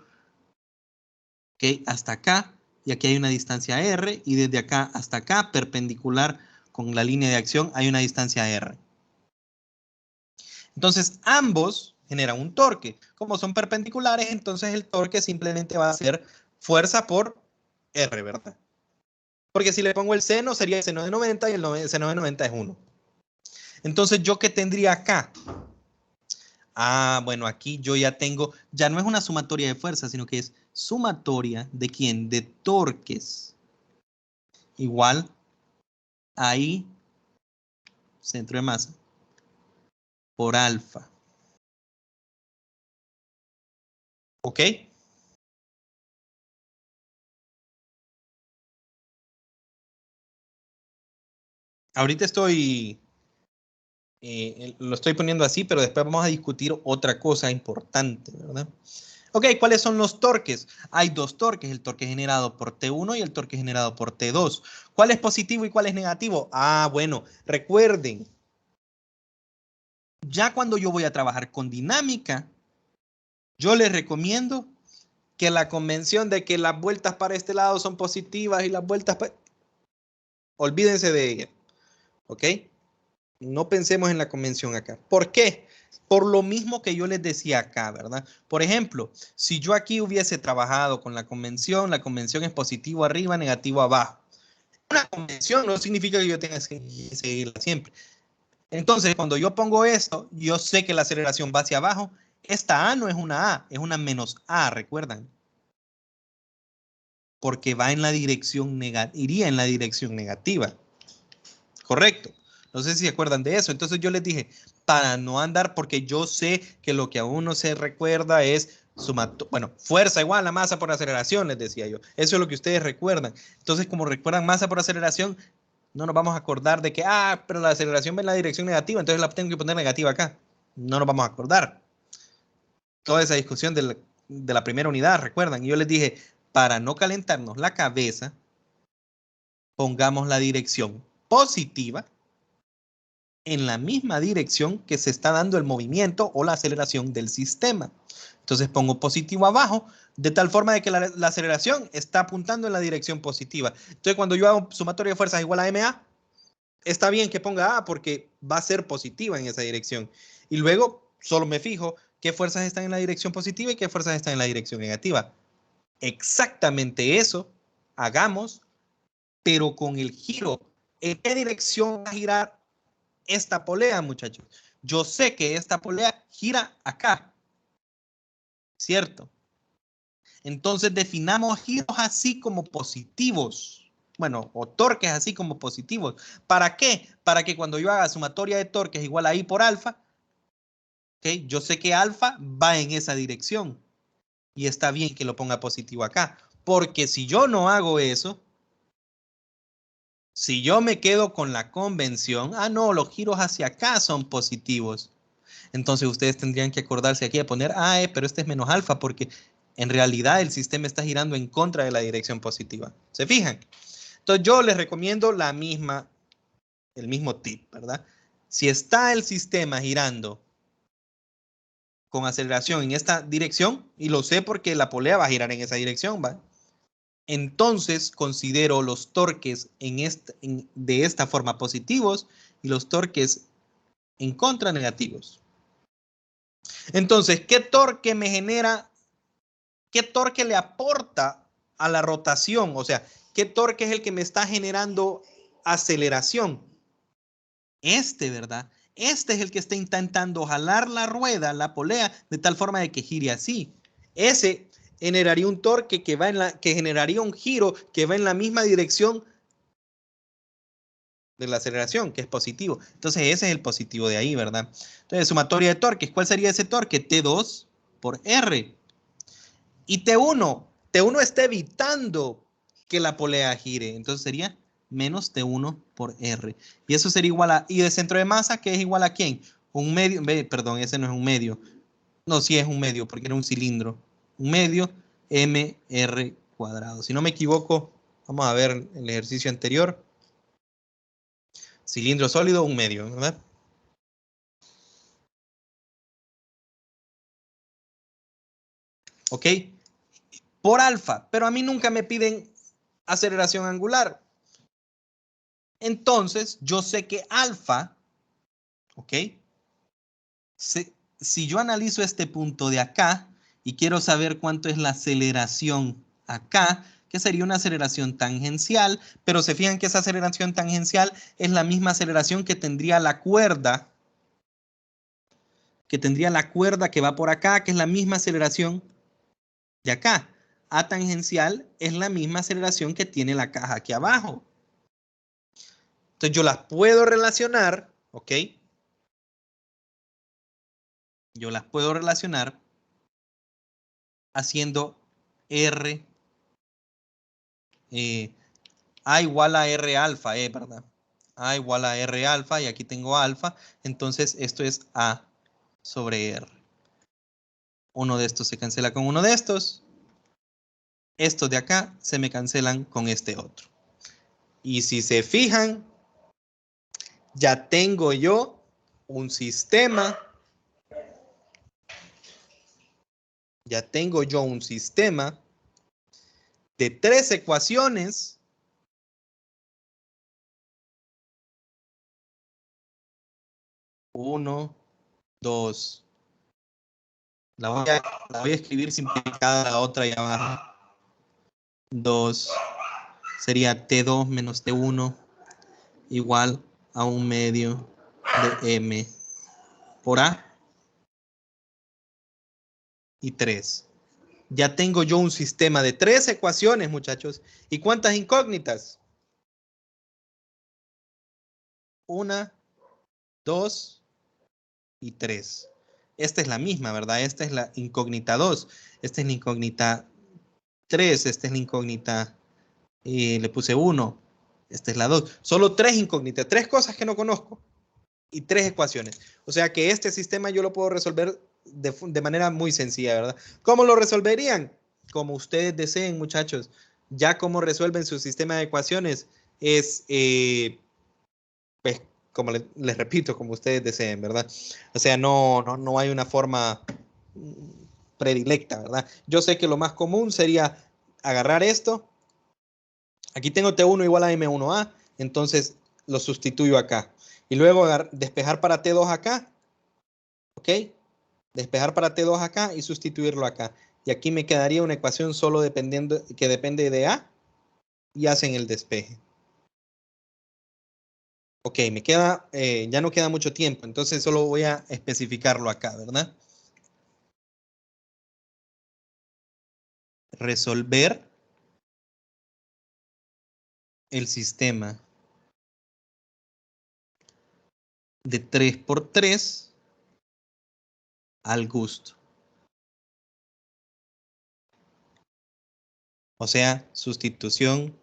¿okay? Hasta acá. Y aquí hay una distancia R. Y desde acá hasta acá, perpendicular con la línea de acción, hay una distancia R. Entonces, ambos generan un torque. Como son perpendiculares, entonces el torque simplemente va a ser fuerza por R, ¿verdad? Porque si le pongo el seno, sería el seno de 90 y el seno de 90 es 1. Entonces, ¿yo qué tendría acá? Bueno, aquí yo ya tengo, ya no es una sumatoria de fuerzas, sino que es sumatoria de ¿quién? De torques. Igual a I, centro de masa, por alfa. ¿Ok? Ahorita lo estoy poniendo así, pero después vamos a discutir otra cosa importante, ¿verdad? Ok, ¿cuáles son los torques? Hay dos torques, el torque generado por T1 y el torque generado por T2. ¿Cuál es positivo y cuál es negativo? Ah, bueno, recuerden, ya cuando yo voy a trabajar con dinámica, yo les recomiendo que la convención de que las vueltas para este lado son positivas y las vueltas para... Olvídense de ella, ¿ok? No pensemos en la convención acá. ¿Por qué? Por lo mismo que yo les decía acá, ¿verdad? Por ejemplo, si yo aquí hubiese trabajado con la convención es positivo arriba, negativo abajo. Una convención no significa que yo tenga que seguirla siempre. Entonces, cuando yo pongo esto, yo sé que la aceleración va hacia abajo. Esta A no es una A, es una menos A, ¿recuerdan? Porque va en la dirección negativa, iría en la dirección negativa. Correcto. No sé si se acuerdan de eso. Entonces yo les dije, para no andar, porque yo sé que lo que a uno se recuerda es fuerza igual a masa por aceleración, les decía yo. Eso es lo que ustedes recuerdan. Entonces, como recuerdan masa por aceleración, no nos vamos a acordar de que, pero la aceleración va en la dirección negativa, entonces la tengo que poner negativa acá. No nos vamos a acordar. Toda esa discusión de la primera unidad, recuerdan. Y yo les dije, para no calentarnos la cabeza, pongamos la dirección positiva en la misma dirección que se está dando el movimiento o la aceleración del sistema. Entonces pongo positivo abajo, de tal forma de que la aceleración está apuntando en la dirección positiva. Entonces cuando yo hago sumatoria de fuerzas igual a MA, está bien que ponga A porque va a ser positiva en esa dirección. Y luego solo me fijo qué fuerzas están en la dirección positiva y qué fuerzas están en la dirección negativa. Exactamente eso hagamos, pero con el giro. ¿En qué dirección va a girar esta polea, muchachos? Yo sé que esta polea gira acá, ¿cierto? Entonces definamos giros así como positivos. Bueno, o torques así como positivos. ¿Para qué? Para que cuando yo haga sumatoria de torques igual a I por alfa, ¿okay? Yo sé que alfa va en esa dirección. Y está bien que lo ponga positivo acá. Porque si yo no hago eso, si yo me quedo con la convención, no, los giros hacia acá son positivos. Entonces ustedes tendrían que acordarse aquí de poner pero este es menos alfa porque en realidad el sistema está girando en contra de la dirección positiva. ¿Se fijan? Entonces yo les recomiendo el mismo tip, ¿verdad? Si está el sistema girando con aceleración en esta dirección, y lo sé porque la polea va a girar en esa dirección, ¿va? Entonces considero los torques de esta forma positivos y los torques en contra negativos. Entonces, ¿qué torque me genera? ¿Qué torque le aporta a la rotación? O sea, ¿qué torque es el que me está generando aceleración? ¿Verdad? Este es el que está intentando jalar la rueda, la polea, de tal forma de que gire así. Ese generaría un torque que generaría un giro que va en la misma dirección de la aceleración, que es positivo. Entonces ese es el positivo de ahí, ¿verdad? Entonces, sumatoria de torques. ¿Cuál sería ese torque? T2 por R. Y T1 está evitando que la polea gire. Entonces sería menos T1 por R. Y eso sería igual a, y de centro de masa, que es igual a ¿quién? Un medio, perdón, ese no es un medio. No, sí es un medio, porque era un cilindro. Un medio mr cuadrado. Si no me equivoco, vamos a ver el ejercicio anterior. Cilindro sólido, un medio, ¿verdad? ¿Ok? Por alfa, pero a mí nunca me piden aceleración angular. Entonces, yo sé que alfa, ¿ok? Si yo analizo este punto de acá y quiero saber cuánto es la aceleración acá, que sería una aceleración tangencial, pero se fijan que esa aceleración tangencial es la misma aceleración que tendría la cuerda, que va por acá, que es la misma aceleración de acá. A tangencial es la misma aceleración que tiene la caja aquí abajo. Entonces yo las puedo relacionar, ¿ok? Yo las puedo relacionar haciendo R, A igual a R alfa, ¿verdad? A igual a R alfa, y aquí tengo alfa, entonces esto es A sobre R. Uno de estos se cancela con uno de estos. Estos de acá se me cancelan con este otro. Y si se fijan, ya tengo yo un sistema. Ya tengo yo un sistema de 3 ecuaciones. Uno, dos. La voy a escribir simplificada la otra ahí abajo. 2 sería T2 menos T1 igual a 1 medio de M por A y 3. Ya tengo yo un sistema de 3 ecuaciones, muchachos. ¿Y cuántas incógnitas? 1, 2 y 3. Esta es la misma, ¿verdad? Esta es la incógnita 2. Esta es la incógnita 3. Esta es la incógnita, le puse 1. Esta es la 2. Solo 3 incógnitas, 3 cosas que no conozco y 3 ecuaciones. O sea que este sistema yo lo puedo resolver de manera muy sencilla, ¿verdad? ¿Cómo lo resolverían? Como ustedes deseen, muchachos. Ya cómo resuelven su sistema de ecuaciones es, pues, como les repito, como ustedes deseen, ¿verdad? O sea, no hay una forma predilecta, ¿verdad? Yo sé que lo más común sería agarrar esto. Aquí tengo T1 igual a M1A, entonces lo sustituyo acá. Y luego despejar para T2 acá, ¿ok? Despejar para T2 acá y sustituirlo acá. Y aquí me quedaría una ecuación solo dependiendo, que depende de A y hacen el despeje. Ok, me queda, ya no queda mucho tiempo, entonces solo voy a especificarlo acá, ¿verdad? Resolver el sistema de 3 por 3 al gusto. O sea, sustitución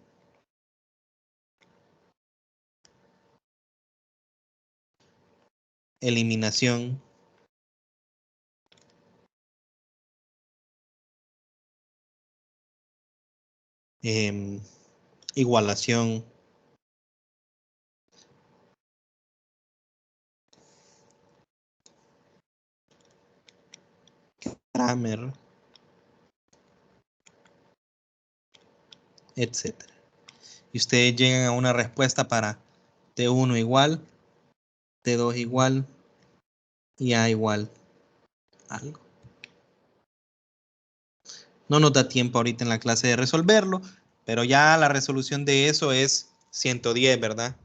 eliminación, igualación, Kramer, etc. Y ustedes llegan a una respuesta para T1 igual, T2 igual y A igual algo. No nos da tiempo ahorita en la clase de resolverlo, pero ya la resolución de eso es 110, ¿verdad?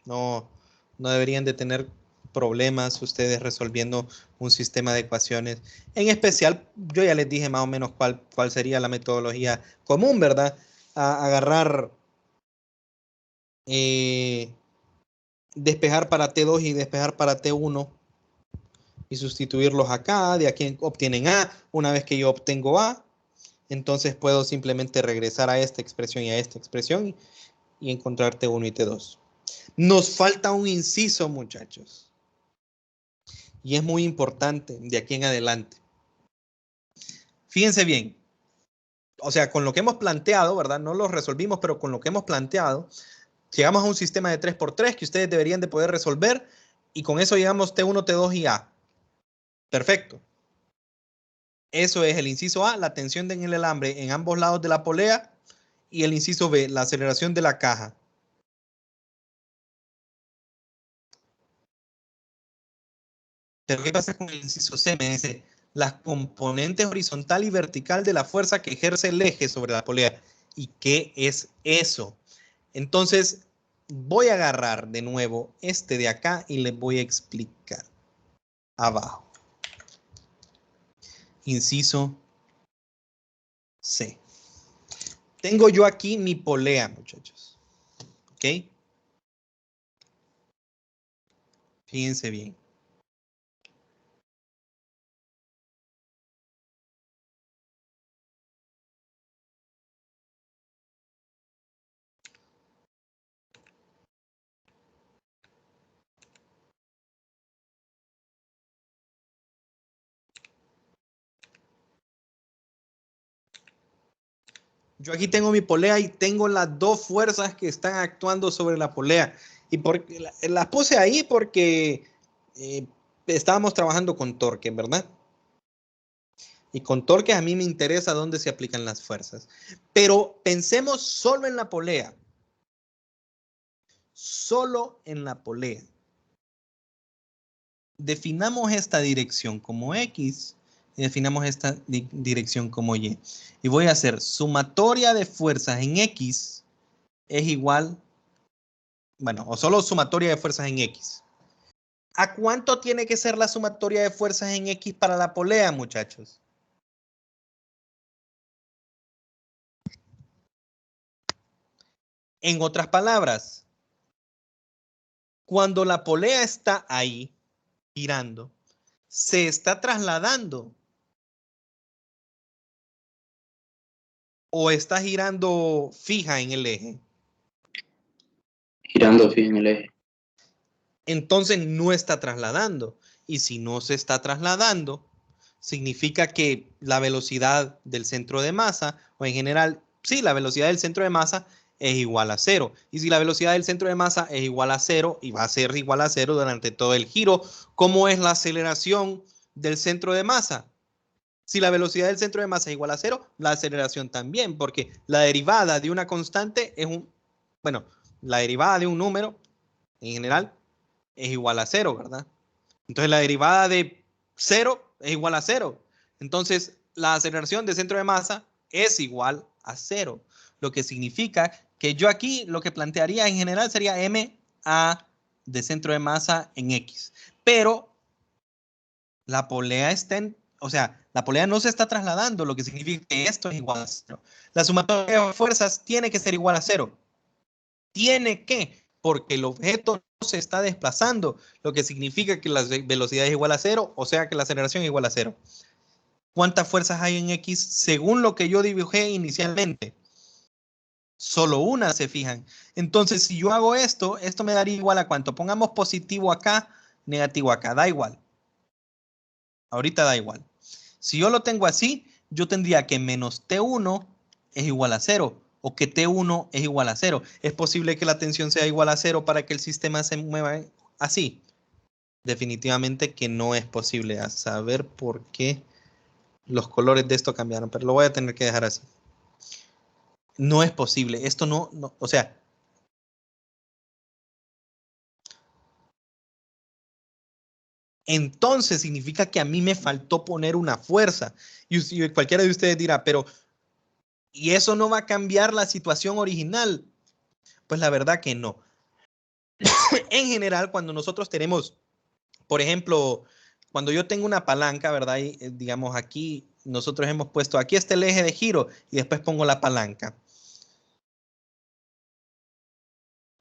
No, no deberían de tener problemas ustedes resolviendo un sistema de ecuaciones. En especial, yo ya les dije más o menos cuál sería la metodología común, ¿verdad? Agarrar, despejar para T2 y despejar para T1 y sustituirlos acá. De aquí obtienen A. Una vez que yo obtengo A, entonces puedo simplemente regresar a esta expresión y a esta expresión y encontrar T1 y T2. Nos falta un inciso, muchachos. Y es muy importante de aquí en adelante. Fíjense bien. O sea, con lo que hemos planteado, ¿verdad? No lo resolvimos, pero con lo que hemos planteado, llegamos a un sistema de 3 por 3 que ustedes deberían de poder resolver y con eso llegamos T1, T2 y A. Perfecto. Eso es el inciso A, la tensión en el alambre en ambos lados de la polea, y el inciso B, la aceleración de la caja. Pero ¿qué pasa con el inciso C? Me dice, las componentes horizontal y vertical de la fuerza que ejerce el eje sobre la polea. ¿Y qué es eso? Entonces, voy a agarrar de nuevo este de acá y les voy a explicar. Abajo. Inciso C. Tengo yo aquí mi polea, muchachos. ¿Ok? Fíjense bien. Yo aquí tengo mi polea y tengo las dos fuerzas que están actuando sobre la polea. Y las puse ahí porque estábamos trabajando con torque, ¿verdad? Y con torque a mí me interesa dónde se aplican las fuerzas. Pero pensemos solo en la polea. Solo en la polea. Definamos esta dirección como X y definamos esta dirección como Y. Y voy a hacer sumatoria de fuerzas en X es igual, bueno, o solo sumatoria de fuerzas en X. ¿A cuánto tiene que ser la sumatoria de fuerzas en X para la polea, muchachos? En otras palabras, cuando la polea está ahí, girando, se está trasladando o está girando fija en el eje. Girando fija en el eje. Entonces no está trasladando. Y si no se está trasladando, significa que la velocidad del centro de masa, o en general, sí, la velocidad del centro de masa es igual a 0. Y si la velocidad del centro de masa es igual a 0 y va a ser igual a 0 durante todo el giro, ¿cómo es la aceleración del centro de masa? Si la velocidad del centro de masa es igual a 0, la aceleración también, porque la derivada de una constante es la derivada de un número, en general, es igual a 0, ¿verdad? Entonces la derivada de 0 es igual a 0. Entonces la aceleración de centro de masa es igual a 0. Lo que significa que yo aquí lo que plantearía en general sería ma de centro de masa en X. Pero la polea está en, o sea, la polea no se está trasladando, lo que significa que esto es igual a 0. La sumatoria de fuerzas tiene que ser igual a 0. Tiene que, porque el objeto no se está desplazando, lo que significa que la velocidad es igual a 0, o sea que la aceleración es igual a 0. ¿Cuántas fuerzas hay en X según lo que yo dibujé inicialmente? Solo una, se fijan. Entonces, si yo hago esto, esto me daría igual a cuánto. Pongamos positivo acá, negativo acá, da igual. Ahorita da igual. Si yo lo tengo así, yo tendría que menos T1 es igual a 0 o que T1 es igual a 0. ¿Es posible que la tensión sea igual a 0 para que el sistema se mueva así? Definitivamente que no es posible. A saber por qué los colores de esto cambiaron, pero lo voy a tener que dejar así. No es posible. Esto no, o sea, entonces significa que a mí me faltó poner una fuerza. Y cualquiera de ustedes dirá, pero ¿y eso no va a cambiar la situación original? Pues la verdad que no. En general, cuando nosotros tenemos, por ejemplo, cuando yo tengo una palanca, ¿verdad? Y, digamos aquí, nosotros hemos puesto, aquí está el eje de giro y después pongo la palanca.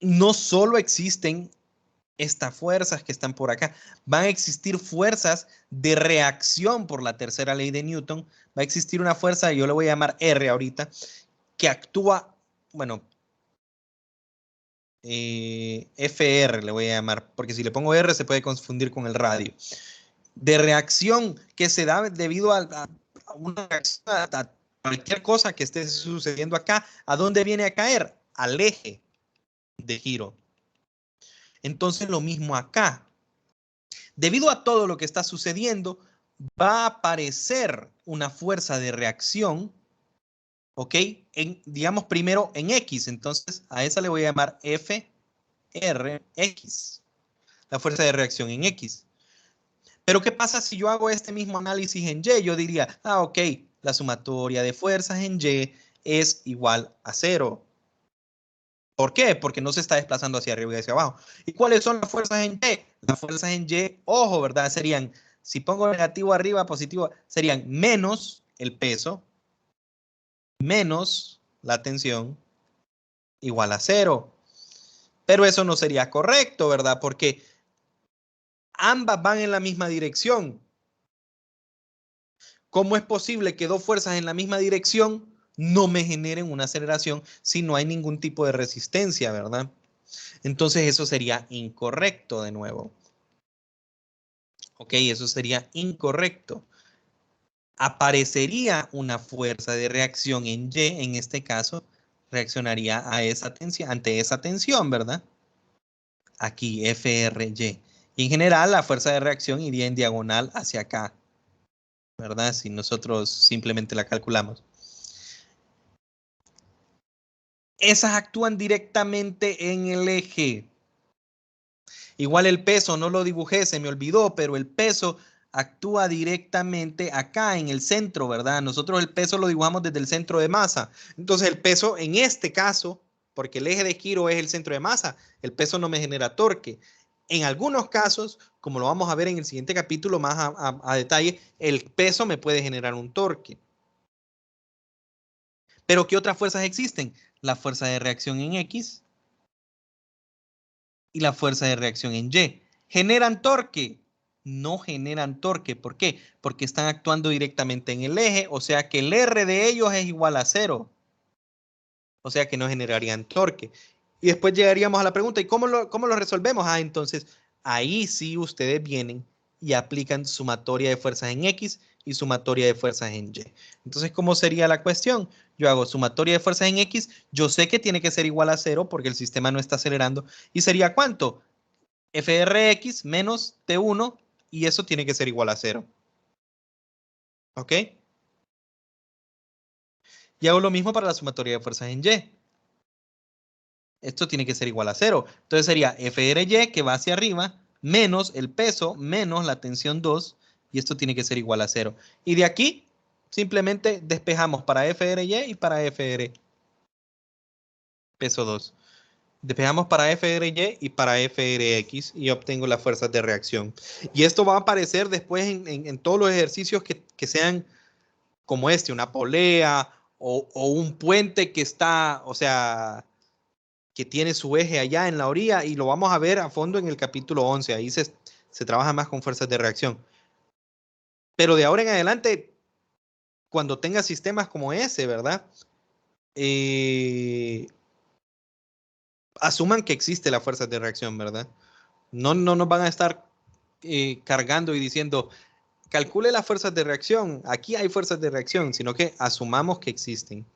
No solo existen estas fuerzas que están por acá, van a existir fuerzas de reacción por la tercera ley de Newton. Va a existir una fuerza, yo le voy a llamar R ahorita, que actúa, bueno, FR le voy a llamar, porque si le pongo R se puede confundir con el radio. De reacción que se da debido a una reacción a cualquier cosa que esté sucediendo acá. ¿A dónde viene a caer? Al eje de giro. Entonces lo mismo acá. Debido a todo lo que está sucediendo, va a aparecer una fuerza de reacción, ¿ok? Digamos primero en X. Entonces a esa le voy a llamar FRX. La fuerza de reacción en X. Pero ¿qué pasa si yo hago este mismo análisis en Y? Yo diría, ok, la sumatoria de fuerzas en Y es igual a 0. ¿Por qué? Porque no se está desplazando hacia arriba y hacia abajo. ¿Y cuáles son las fuerzas en Y? Las fuerzas en Y, ojo, ¿verdad? Serían, si pongo negativo arriba, positivo, serían menos el peso, menos la tensión, igual a 0. Pero eso no sería correcto, ¿verdad? Porque ambas van en la misma dirección. ¿Cómo es posible que dos fuerzas en la misma dirección no me generen una aceleración si no hay ningún tipo de resistencia, ¿verdad? Entonces eso sería incorrecto de nuevo. Ok, eso sería incorrecto. aparecería una fuerza de reacción en Y, en este caso, reaccionaría a esa tensión, ante esa tensión, ¿verdad? Aquí, FRY. Y en general, la fuerza de reacción iría en diagonal hacia acá, ¿verdad? Si nosotros simplemente la calculamos. Esas actúan directamente en el eje. Igual el peso, no lo dibujé, se me olvidó, pero el peso actúa directamente acá en el centro, ¿verdad? Nosotros el peso lo dibujamos desde el centro de masa. Entonces el peso en este caso, porque el eje de giro es el centro de masa, el peso no me genera torque. En algunos casos, como lo vamos a ver en el siguiente capítulo más a detalle, el peso me puede generar un torque. Pero ¿qué otras fuerzas existen? La fuerza de reacción en X y la fuerza de reacción en Y. ¿Generan torque? No generan torque. ¿Por qué? Porque están actuando directamente en el eje, o sea que el R de ellos es igual a 0. O sea que no generarían torque. Y después llegaríamos a la pregunta, ¿y cómo lo resolvemos? Ah, entonces ahí sí ustedes vienen y aplican sumatoria de fuerzas en X y sumatoria de fuerzas en Y. Entonces, ¿cómo sería la cuestión? Yo hago sumatoria de fuerzas en X, yo sé que tiene que ser igual a 0 porque el sistema no está acelerando. ¿Y sería cuánto? FRX menos T1 y eso tiene que ser igual a 0. ¿Ok? Y hago lo mismo para la sumatoria de fuerzas en Y. Esto tiene que ser igual a 0. Entonces sería FRY que va hacia arriba menos el peso menos la tensión 2 y esto tiene que ser igual a 0. Y de aquí simplemente despejamos para FRY y para FR peso 2. Despejamos para FRY y para FRX y obtengo las fuerzas de reacción. Y esto va a aparecer después en todos los ejercicios que sean como este, una polea o un puente que está, o sea, que tiene su eje allá en la orilla y lo vamos a ver a fondo en el capítulo 11. Ahí se trabaja más con fuerzas de reacción. Pero de ahora en adelante, cuando tenga sistemas como ese, ¿verdad? Asuman que existe la fuerza de reacción, ¿verdad? No nos van a estar cargando y diciendo, calcule las fuerzas de reacción, aquí hay fuerzas de reacción, sino que asumamos que existen.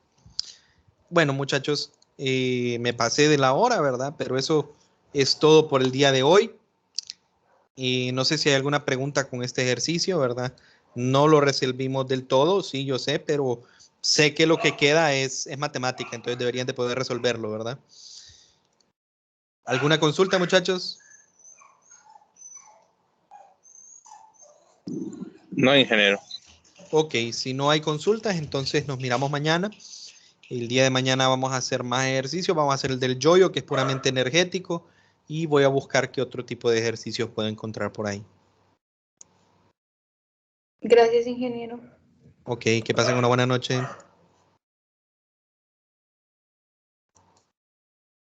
Bueno, muchachos, me pasé de la hora, ¿verdad? Pero eso es todo por el día de hoy. Y no sé si hay alguna pregunta con este ejercicio, ¿verdad? No lo resolvimos del todo, sí, yo sé, pero sé que lo que queda es matemática, entonces deberían de poder resolverlo, ¿verdad? ¿Alguna consulta, muchachos? No, ingeniero. Ok, si no hay consultas, entonces nos miramos mañana. El día de mañana vamos a hacer más ejercicios, vamos a hacer el del yoyo, que es puramente energético, y voy a buscar qué otro tipo de ejercicios puedo encontrar por ahí. Gracias, ingeniero. Ok, que pasen una buena noche.